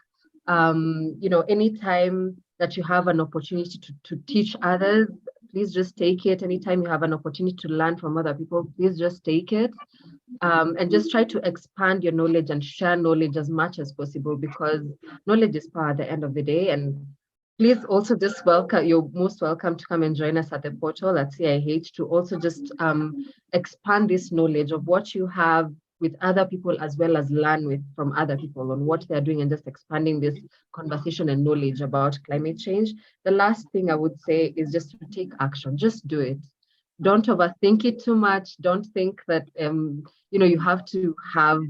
Anytime that you have an opportunity to teach others, please just take it. Anytime you have an opportunity to learn from other people, please just take it. And just try to expand your knowledge and share knowledge as much as possible, because knowledge is power at the end of the day. And please also just you're most welcome to come and join us at the portal at CIH to also just expand this knowledge of what you have with other people, as well as learn from other people on what they're doing, and just expanding this conversation and knowledge about climate change. The last thing I would say is just to take action. Just do it. Don't overthink it too much. Don't think that you have to have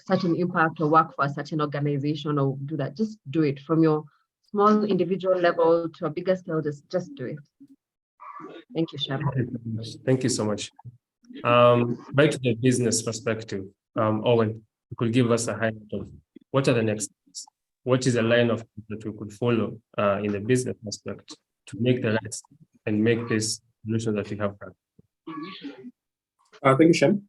such an impact or work for a certain organization or do that. Just do it from your small individual level to a bigger scale. Just do it. Thank you, Sham. Thank you so much. Back to the business perspective, Owen, you could give us a highlight of what are the next steps? What is a line of that we could follow in the business aspect to make the right and make this solution that we have. Thank you, Shem.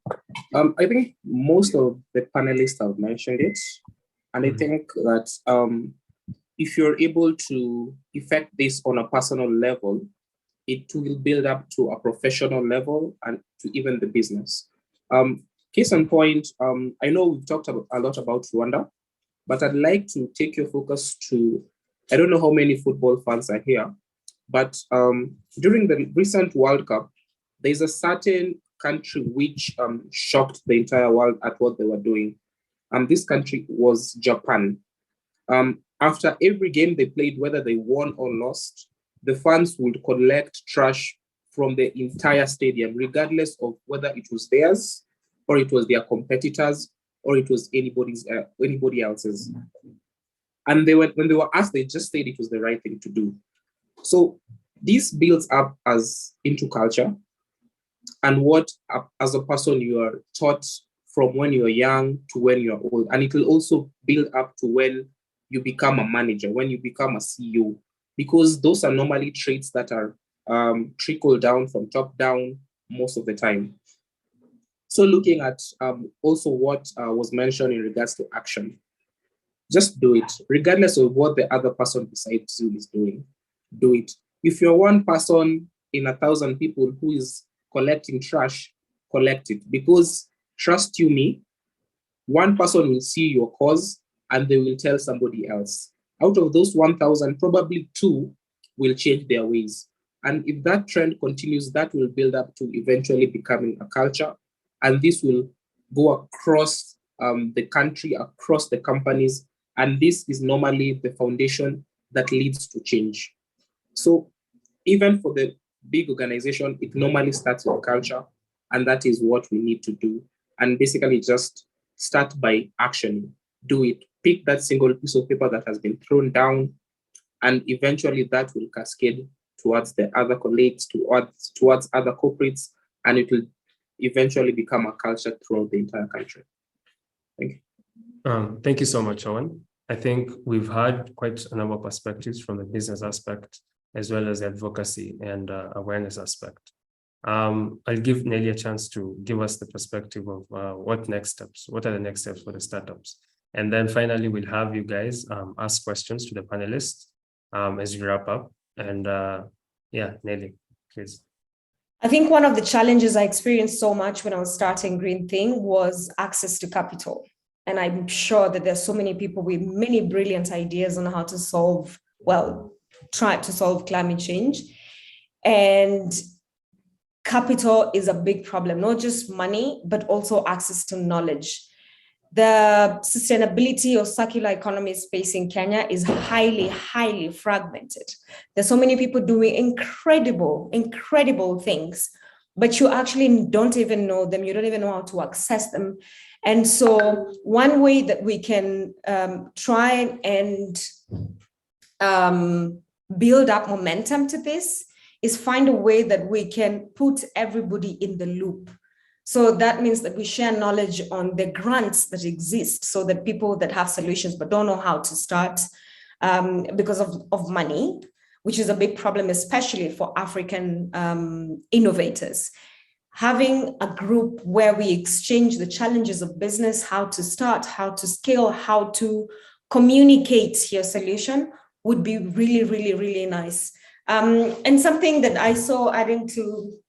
I think most of the panelists have mentioned it. And I think that if you're able to effect this on a personal level, it will build up to a professional level and to even the business. Case in point, I know we've talked a lot about Rwanda, but I'd like to take your focus to, I don't know how many football fans are here, but during the recent World Cup, there's a certain country which shocked the entire world at what they were doing. This country was Japan. After every game they played, whether they won or lost, the fans would collect trash from the entire stadium, regardless of whether it was theirs or it was their competitors or it was anybody else's. And when they were asked, they just said it was the right thing to do. So this builds up as into culture and what as a person you are taught from when you're young to when you're old. And it will also build up to when you become a manager, when you become a CEO, because those are normally traits that are trickle down from top down most of the time. So looking at also what was mentioned in regards to action, just do it, regardless of what the other person besides you is doing, do it. If you're one person in 1,000 people who is collecting trash, collect it, because trust you me, one person will see your cause and they will tell somebody else. Out of those 1,000, probably 2 will change their ways. And if that trend continues, that will build up to eventually becoming a culture. And this will go across the country, across the companies. And this is normally the foundation that leads to change. So even for the big organization, it normally starts with culture. And that is what we need to do. And basically just start by action. Do it. Pick that single piece of paper that has been thrown down, and eventually that will cascade towards the other colleagues, towards other corporates, and it will eventually become a culture throughout the entire country. Thank you. Thank you so much, Owen. I think we've had quite a number of perspectives from the business aspect, as well as the advocacy and awareness aspect. I'll give Nelly a chance to give us the perspective of what are the next steps for the startups. And then finally, we'll have you guys ask questions to the panelists as we wrap up. And yeah, Nelly, please. I think one of the challenges I experienced so much when I was starting Green Thing was access to capital. And I'm sure that there's so many people with many brilliant ideas on how to try to solve climate change. And capital is a big problem, not just money, but also access to knowledge. The sustainability or circular economy space in Kenya is highly, highly fragmented. There's so many people doing incredible, incredible things, but you actually don't even know them. You don't even know how to access them. And so one way that we can try and build up momentum to this is find a way that we can put everybody in the loop. So that means that we share knowledge on the grants that exist so that people that have solutions but don't know how to start because of money, which is a big problem, especially for African innovators. Having a group where we exchange the challenges of business, how to start, how to scale, how to communicate your solution would be really, really, really nice. And something that I saw adding to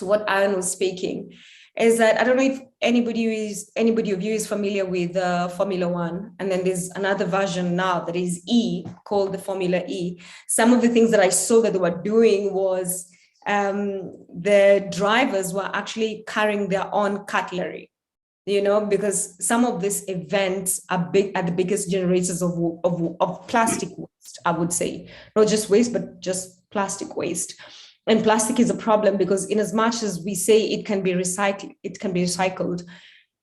what Aaron was speaking is that I don't know if anybody of you is familiar with Formula One, and then there's another version now that is called the Formula E. Some of the things that I saw that they were doing was the drivers were actually carrying their own cutlery, because some of these events are the biggest generators of plastic waste, I would say, not just waste, but just plastic waste. And plastic is a problem because in as much as we say it can be recycled,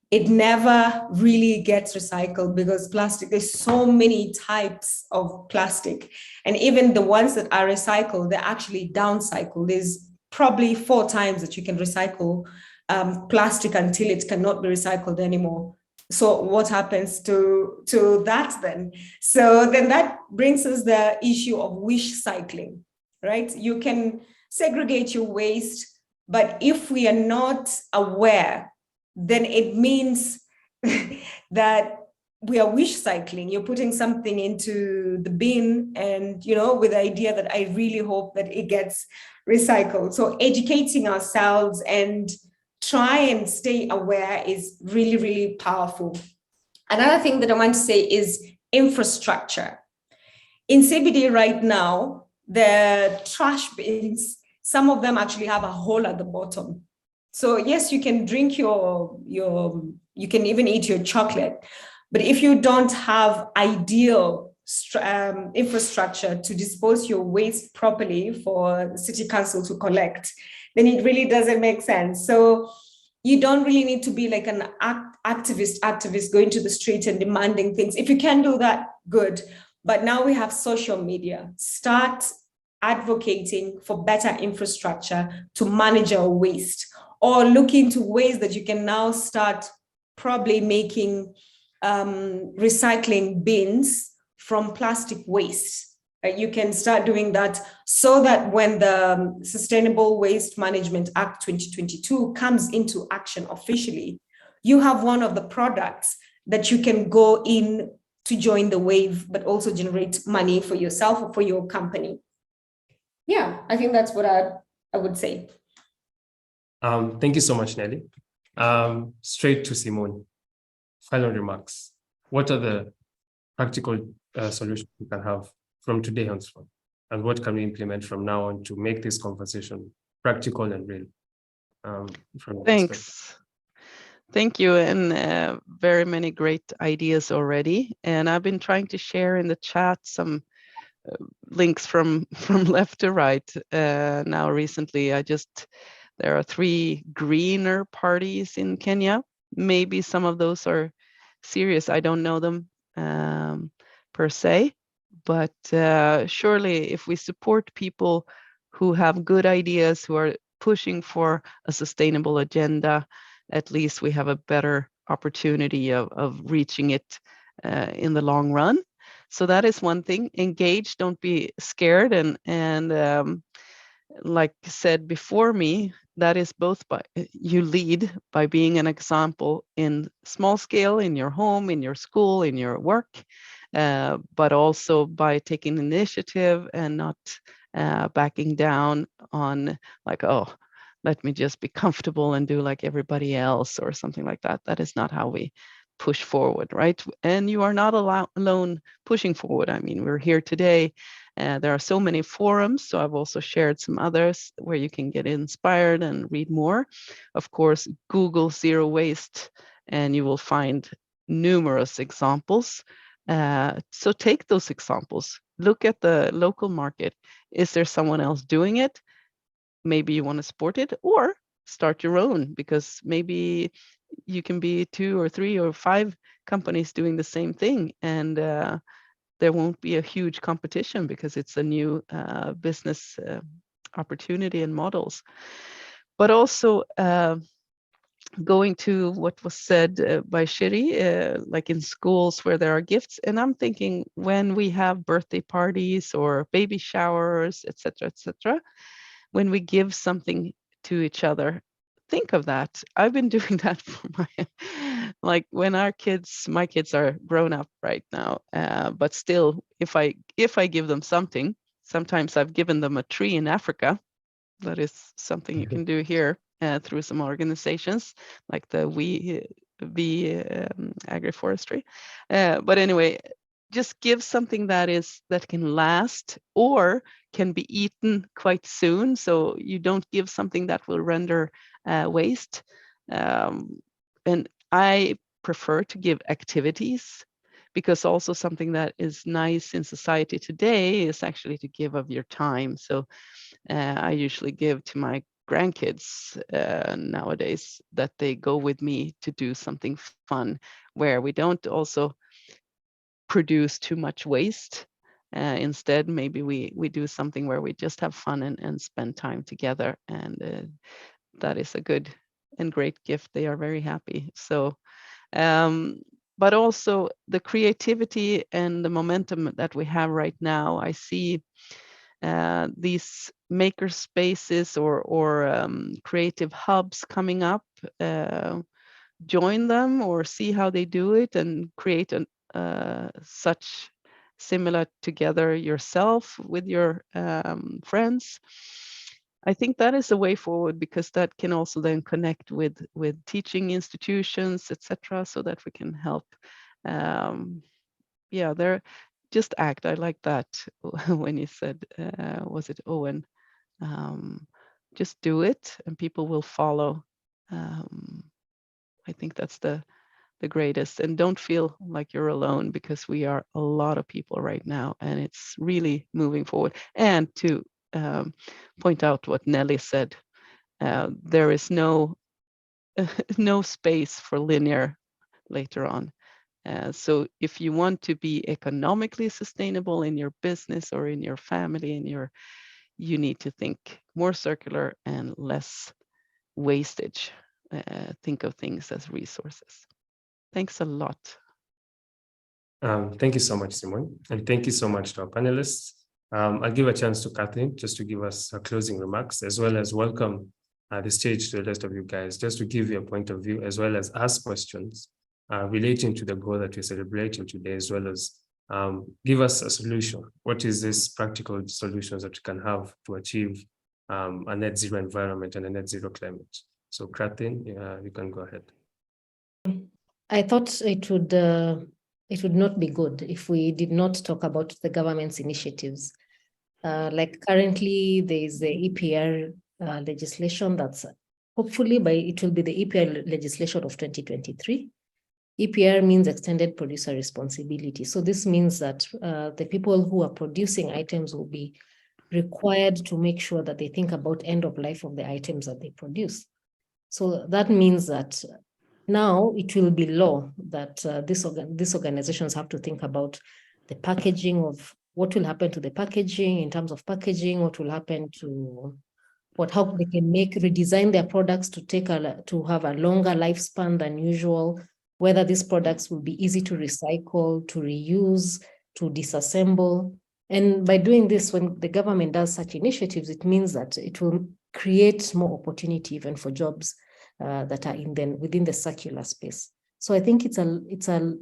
it never really gets recycled because plastic, there's so many types of plastic. And even the ones that are recycled, they're actually downcycled. There's probably 4 times that you can recycle plastic until it cannot be recycled anymore. So what happens to that then? So then that brings us the issue of wish cycling, right? You can segregate your waste, but if we are not aware then it means that we are wish cycling. You're putting something into the bin and, with the idea that I really hope that it gets recycled. So educating ourselves and try and stay aware is really, really powerful. Another thing that I want to say is infrastructure. In CBD right now, the trash bins, some of them actually have a hole at the bottom. So yes, you can drink you can even eat your chocolate. But if you don't have ideal infrastructure to dispose your waste properly for the city council to collect, then it really doesn't make sense. So you don't really need to be like an activist going to the street and demanding things. If you can do that, good. But now we have social media. Start advocating for better infrastructure to manage our waste, or look into ways that you can now start probably making recycling bins from plastic waste. You can start doing that so that when the Sustainable Waste Management Act 2022 comes into action officially, you have one of the products that you can go in to join the wave, but also generate money for yourself or for your company. Yeah, I think that's what I would say. Thank you so much, Nelly. Straight to Simone. Final remarks. What are the practical solutions we can have from today henceforth? And what can we implement from now on to make this conversation practical and real? Thanks. Thank you, and very many great ideas already. And I've been trying to share in the chat some links from left to right. Now recently, there are 3 greener parties in Kenya. Maybe some of those are serious. I don't know them per se, but surely if we support people who have good ideas, who are pushing for a sustainable agenda, at least we have a better opportunity of reaching it in the long run. So that is one thing. Engage, don't be scared, and like said before me, that is both by you lead by being an example in small scale, in your home, in your school, in your work, but also by taking initiative and not backing down on like, oh, let me just be comfortable and do like everybody else or something like that. That is not how we push forward, right? And you are not alone pushing forward. I mean, we're here today. There are so many forums, so I've also shared some others where you can get inspired and read more. Of course, Google Zero Waste, and you will find numerous examples. So take those examples. Look at the local market. Is there someone else doing it? Maybe you want to support it, or start your own, because maybe you can be 2 or 3 or 5 companies doing the same thing, and there won't be a huge competition because it's a new business opportunity and models. But also going to what was said by Shiri, like in schools where there are gifts, and I'm thinking when we have birthday parties or baby showers, etc., when we give something to each other, think of that. I've been doing that for like when my kids are grown up right now, but still, if I give them something, sometimes I've given them a tree in Africa. That is something you can do here through some organizations like the agroforestry. But anyway, just give something that can last or can be eaten quite soon. So you don't give something that will render waste. And I prefer to give activities, because also something that is nice in society today is actually to give of your time. So I usually give to my grandkids nowadays that they go with me to do something fun where we don't also produce too much waste. Instead, maybe we do something where we just have fun and spend time together, and that is a good and great gift. They are very happy. So but also the creativity and the momentum that we have right now, I see these maker spaces or creative hubs coming up. join them or see how they do it and create such similar together yourself with your friends. I think that is a way forward, because that can also then connect with teaching institutions, etc., so that we can help. Yeah, they're just act. I like that when you said, was it Owen? Just do it and people will follow. I think that's the greatest. And don't feel like you're alone, because we are a lot of people right now and it's really moving forward. And to point out what Nelly said, there is no space for linear later on. So if you want to be economically sustainable in your business or in your family, you need to think more circular and less wastage. Think of things as resources. Thanks a lot. Thank you so much, Simone. And thank you so much to our panelists. I'll give a chance to Kathleen just to give us her closing remarks, as well as welcome the stage to the rest of you guys, just to give you a point of view, as well as ask questions relating to the goal that we're celebrating today, as well as give us a solution. What is this practical solutions that we can have to achieve a net zero environment and a net zero climate? So Kathleen, you can go ahead. I thought it would not be good if we did not talk about the government's initiatives. Like currently, there is the EPR legislation that's hopefully it will be the EPR legislation of 2023. EPR means extended producer responsibility. So this means that the people who are producing items will be required to make sure that they think about end of life of the items that they produce. So that means that now it will be law that these organizations have to think about the packaging of what will happen to the packaging in terms of packaging, what will happen to how they can redesign their products to have a longer lifespan than usual, whether these products will be easy to recycle, to reuse, to disassemble. And by doing this, when the government does such initiatives, it means that it will create more opportunity even for jobs that are within the circular space. So I think it's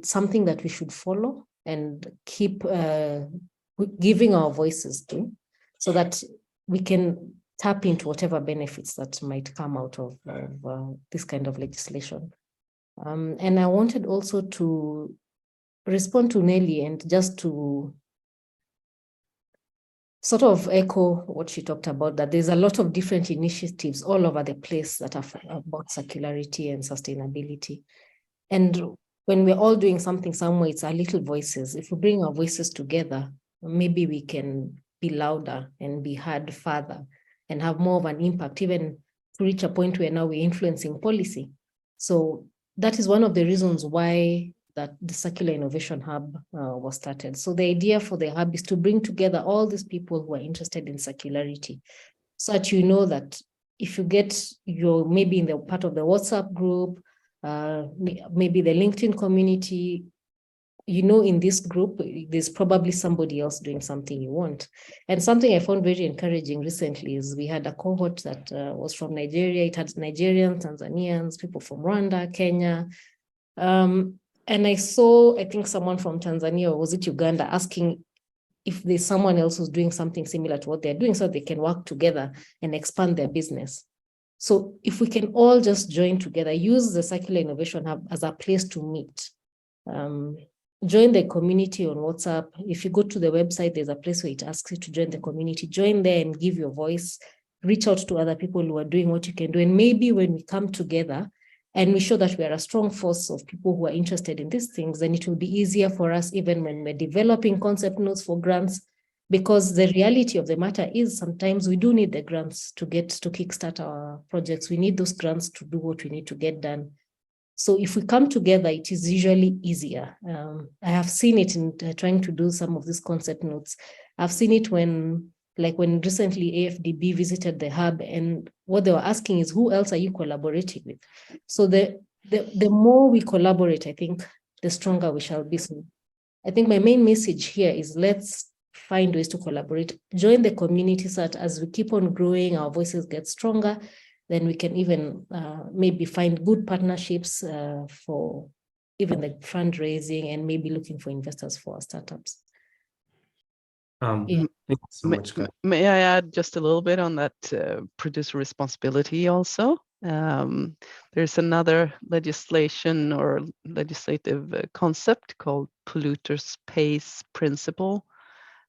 something that we should follow and keep giving our voices to, so that we can tap into whatever benefits that might come out of this kind of legislation. And I wanted also to respond to Nelly and just to sort of echo what she talked about, that there's a lot of different initiatives all over the place that are about circularity and sustainability. And when we're all doing something somewhere, it's our little voices. If we bring our voices together, maybe we can be louder and be heard further and have more of an impact, even to reach a point where now we're influencing policy. So that is one of the reasons why that the Circular Innovation Hub was started. So the idea for the hub is to bring together all these people who are interested in circularity, so that you know that if you you're maybe in the part of the WhatsApp group, maybe the LinkedIn community, in this group, there's probably somebody else doing something you want. And something I found very encouraging recently is we had a cohort that was from Nigeria. It had Nigerians, Tanzanians, people from Rwanda, Kenya. And I saw, I think someone from Tanzania, or was it Uganda, asking if there's someone else who's doing something similar to what they're doing, so they can work together and expand their business. So if we can all just join together, use the Circular Innovation Hub as a place to meet. Join the community on WhatsApp. If you go to the website, there's a place where it asks you to join the community. Join there and give your voice. Reach out to other people who are doing what you can do. And maybe when we come together and we show that we are a strong force of people who are interested in these things, then it will be easier for us even when we're developing concept notes for grants, because the reality of the matter is sometimes we do need the grants to kickstart our projects. We need those grants to do what we need to get done. So if we come together, it is usually easier. I have seen it in trying to do some of these concept notes. I've seen it when recently AFDB visited the hub, and what they were asking is, who else are you collaborating with? So the more we collaborate, I think, the stronger we shall be. So I think my main message here is, let's find ways to collaborate, join the community so that as we keep on growing, our voices get stronger. then we can even maybe find good partnerships for even the fundraising and maybe looking for investors for our startups. Thank you so much, Kat. May I add just a little bit on that producer responsibility also? There's another legislation or legislative concept called polluters pays principle,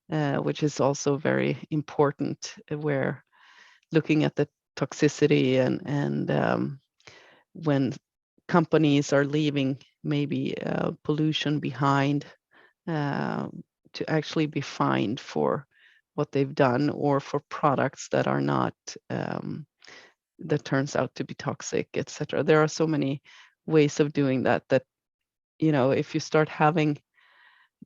which is also very important, where looking at the toxicity and when companies are leaving maybe pollution behind, to actually be fined for what they've done or for products that are not that turns out to be toxic, etc. There are so many ways of doing that, you know, if you start having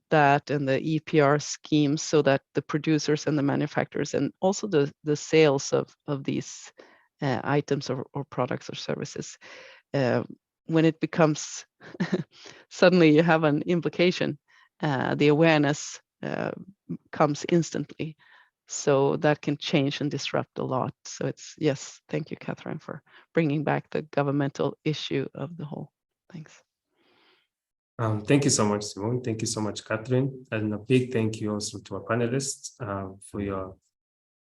that and the EPR schemes so that the producers and the manufacturers and also the sales of these items or products or services, when it becomes suddenly you have an implication, the awareness comes instantly. So that can change and disrupt a lot. So it's, yes, thank you, Catherine, for bringing back the governmental issue of the whole. Thanks. Thank you so much, Simone. Thank you so much, Catherine. And a big thank you also to our panelists for your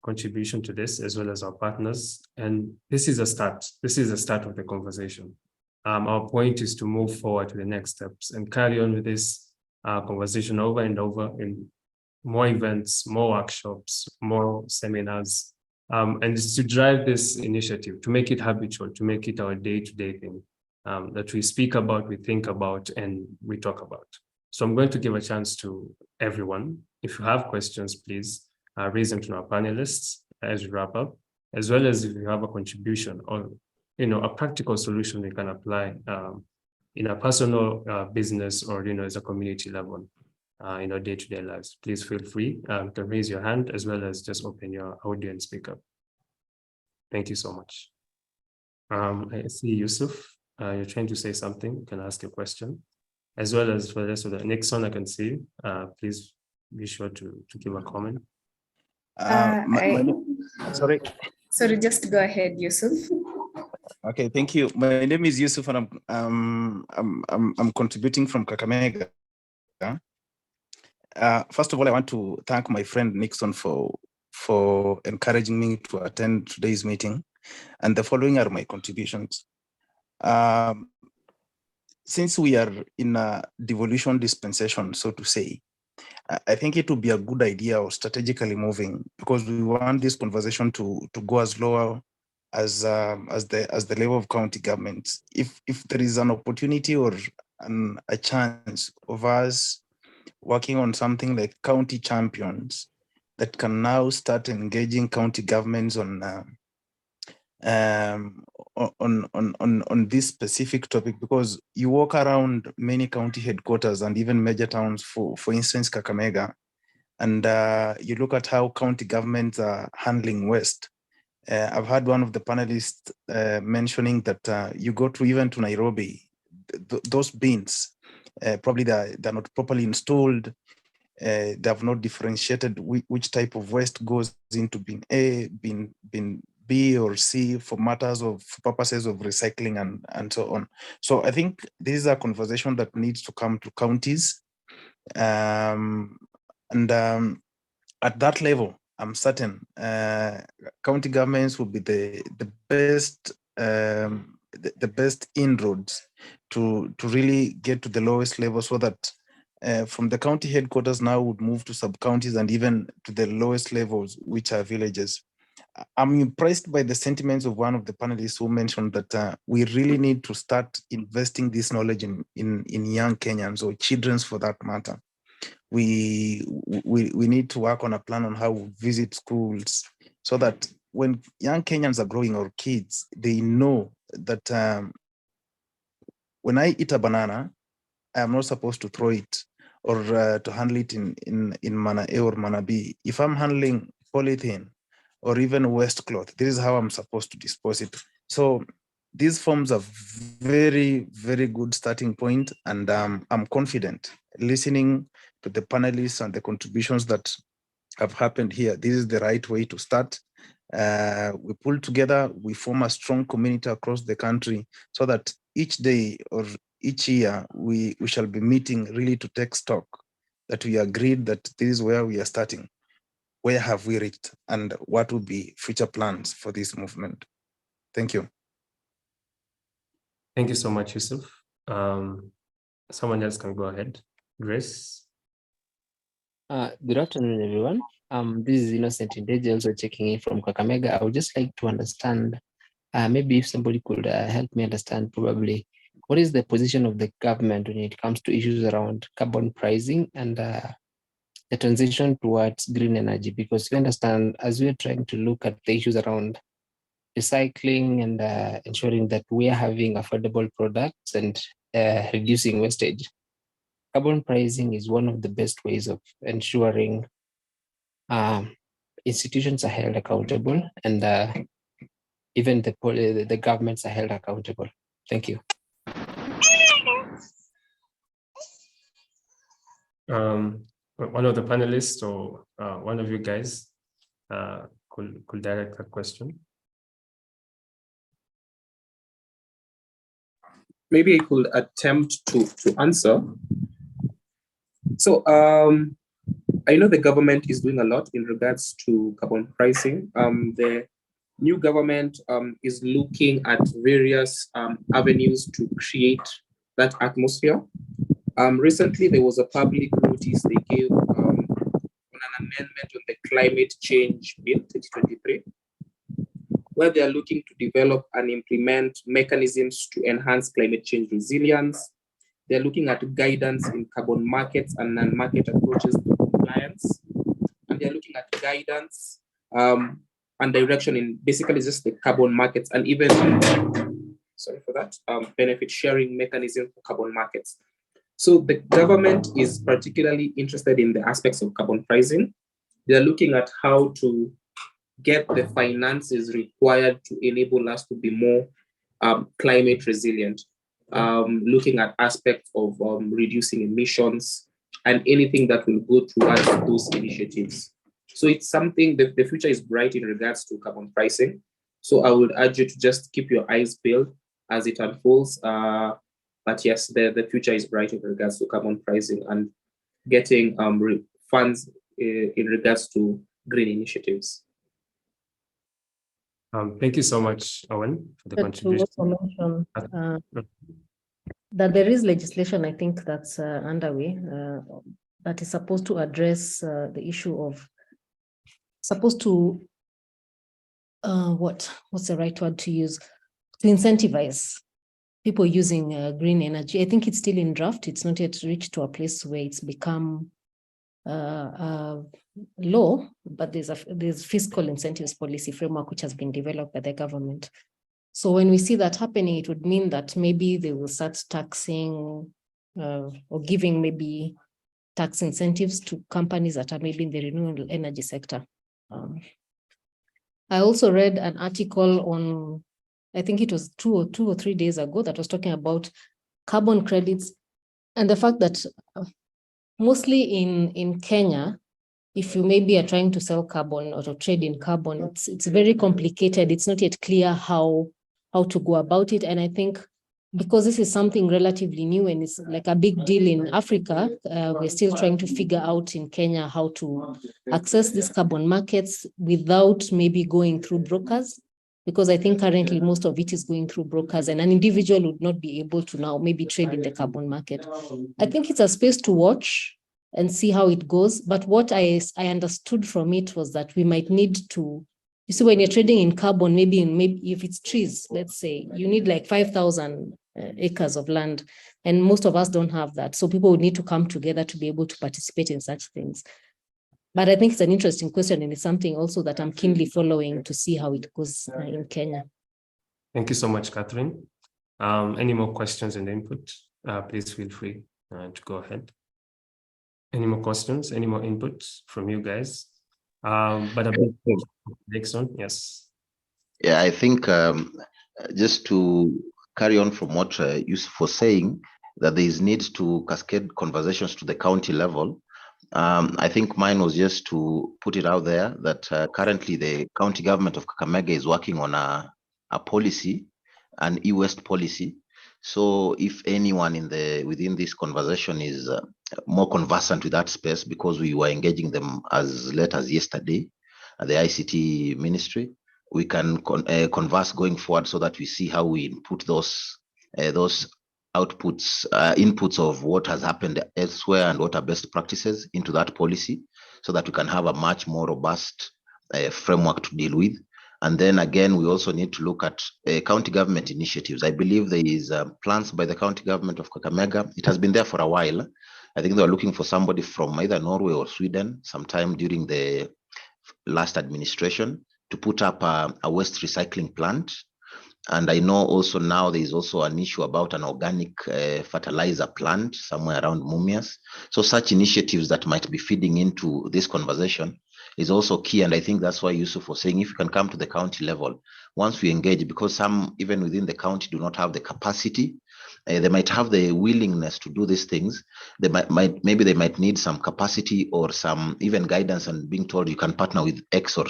contribution to this, as well as our partners. And this is a start. This is the start of the conversation. Our point is to move forward to the next steps and carry on with this conversation over and over in more events, more workshops, more seminars, and it's to drive this initiative, to make it habitual, to make it our day-to-day thing, that we speak about, we think about, and we talk about. So I'm going to give a chance to everyone. If you have questions, please raise them to our panelists as we wrap up, as well as if you have a contribution or, you know, a practical solution we can apply in a personal business or, you know, as a community level. In our day-to-day lives, please feel free to raise your hand as well as just open your audio and speak up. Thank you so much. I see Yusuf, you're trying to say something, you can ask a question, as well as for the rest of the Nixon, I can see you. Please be sure to give a comment. Sorry, just go ahead, Yusuf. Okay, thank you. My name is Yusuf and I'm contributing from Kakamega. First of all, I want to thank my friend Nixon for encouraging me to attend today's meeting, and the following are my contributions. Since we are in a devolution dispensation, so to say, I think it would be a good idea of strategically moving, because we want this conversation to go as low as the level of county governments. If there is an opportunity or a chance of us working on something like county champions that can now start engaging county governments on this specific topic, because you walk around many county headquarters and even major towns, for instance, Kakamega, and you look at how county governments are handling waste. I've heard one of the panelists mentioning that you go to even to Nairobi, those bins, probably they're not properly installed. They have not differentiated which type of waste goes into bin A, bin B or C for purposes of recycling and so on. So I think this is a conversation that needs to come to counties. At that level, I'm certain county governments will be the best inroads to really get to the lowest level, so that from the county headquarters now would move to sub-counties and even to the lowest levels, which are villages. I'm impressed by the sentiments of one of the panelists who mentioned that we really need to start investing this knowledge in young Kenyans, or children for that matter. We need to work on a plan on how we visit schools, so that when young Kenyans are growing, or kids, they know that when I eat a banana, I am not supposed to throw it or to handle it in manner A or manner B. If I'm handling polythene or even waste cloth, this is how I'm supposed to dispose it. So these forms are very, very good starting point, and I'm confident, listening to the panelists and the contributions that have happened here, this is the right way to start. We pull together, we form a strong community across the country so that each day or each year we shall be meeting really to take stock, that we agreed that this is where we are starting, where have we reached, and what will be future plans for this movement. Thank you. Thank you so much, Yusuf. Someone else can go ahead. Grace. Good afternoon, everyone. This is Innocent Indeji, also checking in from Kakamega. I would just like to understand, maybe if somebody could help me understand probably, what is the position of the government when it comes to issues around carbon pricing and the transition towards green energy? Because we understand, as we're trying to look at the issues around recycling and ensuring that we are having affordable products and reducing wastage, carbon pricing is one of the best ways of ensuring institutions are held accountable and even the governments are held accountable. Thank you. One of the panelists or one of you guys could direct that question. Maybe I could attempt to answer. So I know the government is doing a lot in regards to carbon pricing. The new government is looking at various avenues to create that atmosphere. Recently, there was a public notice they gave on an amendment on the Climate Change Bill 2023, where they are looking to develop and implement mechanisms to enhance climate change resilience. They're looking at guidance in carbon markets and non-market approaches to compliance. And they're looking at guidance and direction in basically just the carbon markets and even, sorry for that, benefit sharing mechanism for carbon markets. So the government is particularly interested in the aspects of carbon pricing. They're looking at how to get the finances required to enable us to be more climate resilient, looking at aspects of reducing emissions and anything that will go towards those initiatives. So it's something that the future is bright in regards to carbon pricing. So I would urge you to just keep your eyes peeled as it unfolds. But yes, the future is bright in regards to carbon pricing and getting funds in regards to green initiatives. Thank you so much, Owen, for the contribution. Mention, that there is legislation, I think, that's underway that is supposed to address the issue of, supposed to, what's the right word to use, to incentivize people using green energy. I think it's still in draft. It's not yet reached to a place where it's become law, but there's fiscal incentives policy framework which has been developed by the government. So when we see that happening, it would mean that maybe they will start taxing or giving maybe tax incentives to companies that are maybe in the renewable energy sector. I also read an article on, I think it was two or three days ago, that was talking about carbon credits and the fact that mostly in Kenya, if you maybe are trying to sell carbon or to trade in carbon, it's very complicated. It's not yet clear how to go about it. And I think because this is something relatively new and it's like a big deal in Africa, we're still trying to figure out in Kenya how to access these carbon markets without maybe going through brokers. Because I think currently most of it is going through brokers and an individual would not be able to now maybe trade in the carbon market. I think it's a space to watch and see how it goes. But what I understood from it was that we might need to, you see, when you're trading in carbon, maybe if it's trees, let's say, you need like 5,000 acres of land, and most of us don't have that. So people would need to come together to be able to participate in such things. But I think it's an interesting question, and it's something also that I'm keenly following to see how it goes in Kenya. Thank you so much, Catherine. Any more questions and input? Please feel free to go ahead. Any more questions? Any more input from you guys? But a bit next one, yes. Yeah, I think just to carry on from what Yusuf was saying, that there is need to cascade conversations to the county level. I think mine was just to put it out there that currently the county government of Kakamega is working on a policy, an e-waste policy. So if anyone within this conversation is more conversant with that space, because we were engaging them as late as yesterday at the ICT ministry, we can converse going forward so that we see how we input those outputs, inputs of what has happened elsewhere and what are best practices into that policy, so that we can have a much more robust framework to deal with. And then again, we also need to look at county government initiatives. I believe there is plans by the county government of Kakamega. It has been there for a while. I think they were looking for somebody from either Norway or Sweden sometime during the last administration to put up a waste recycling plant. And I know also now there is also an issue about an organic fertilizer plant somewhere around Mumias. So such initiatives that might be feeding into this conversation is also key. And I think that's why Yusuf was saying, if you can come to the county level, once we engage, because some even within the county do not have the capacity, they might have the willingness to do these things. They maybe they might need some capacity or some even guidance and being told you can partner with X or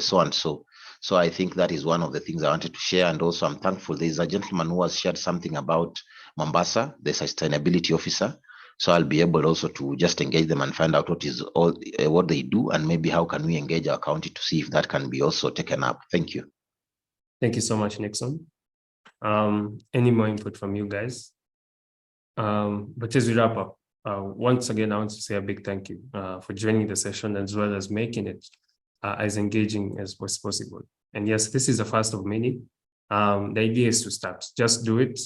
so and so. So I think that is one of the things I wanted to share. And also I'm thankful there's a gentleman who has shared something about Mombasa, the sustainability officer. So I'll be able also to just engage them and find out what they do, and maybe how can we engage our county to see if that can be also taken up. Thank you. Thank you so much, Nixon. Any more input from you guys? But as we wrap up, once again, I want to say a big thank you for joining the session, as well as making it as engaging as was possible. And yes, this is the first of many. The idea is to start. Just do it.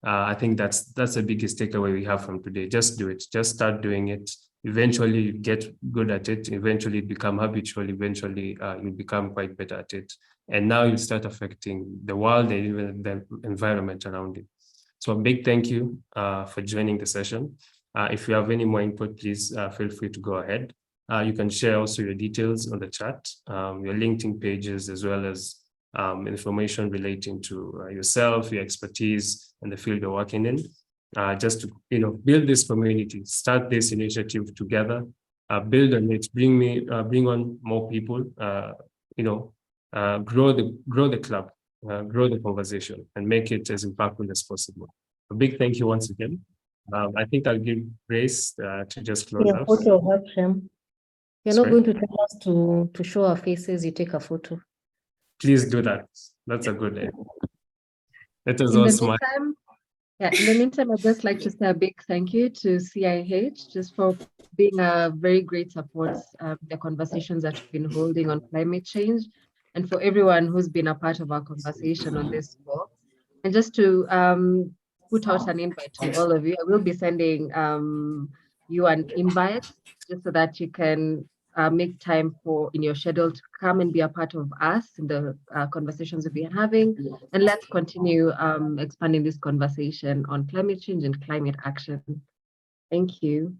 I think that's the biggest takeaway we have from today. Just do it. Just start doing it. Eventually, you get good at it. Eventually, it become habitual. Eventually, you become quite better at it. And now you start affecting the world and even the environment around it. So a big thank you for joining the session. If you have any more input, please feel free to go ahead. You can share also your details on the chat, your LinkedIn pages, as well as information relating to yourself, your expertise, and the field you're working in. Just to build this community, start this initiative together, build on it, bring on more people, grow the club, grow the conversation, and make it as impactful as possible. A big thank you once again. I think I'll give Grace to just close out. Photo of Hashem. You're not going to tell us to show our faces, you take a photo. Please do that. That's a good idea. Let us In all the smile. in the meantime, I'd just like to say a big thank you to CIH just for being a very great support the conversations that we've been holding on climate change, and for everyone who's been a part of our conversation on this call. And just to put out an invite to all of you, I will be sending you an invite just so that you can make time in your schedule to come and be a part of us in the conversations we've been having. And let's continue expanding this conversation on climate change and climate action. Thank you.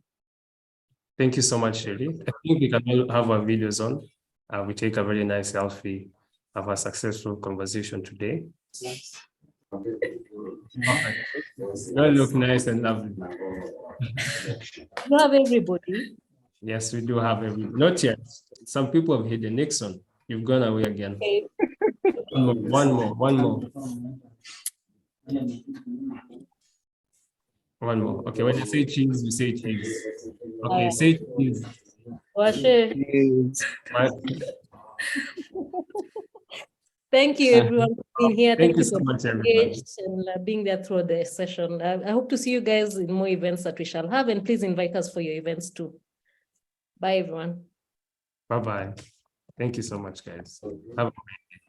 Thank you so much, Shirley. I think we can all have our videos on. We take a very nice selfie of a successful conversation today. You all look nice and lovely. You have everybody. Yes, we do have not yet. Some people have hidden. Nixon, you've gone away again. Okay. One more. One more. Okay, when you say cheese, you say cheese. Okay, say cheese. Thank you, everyone, for being here. Thank you so much, everybody. And being there through the session. I hope to see you guys in more events that we shall have, and please invite us for your events too. Bye, everyone. Bye-bye. Thank you so much, guys. Have a great day.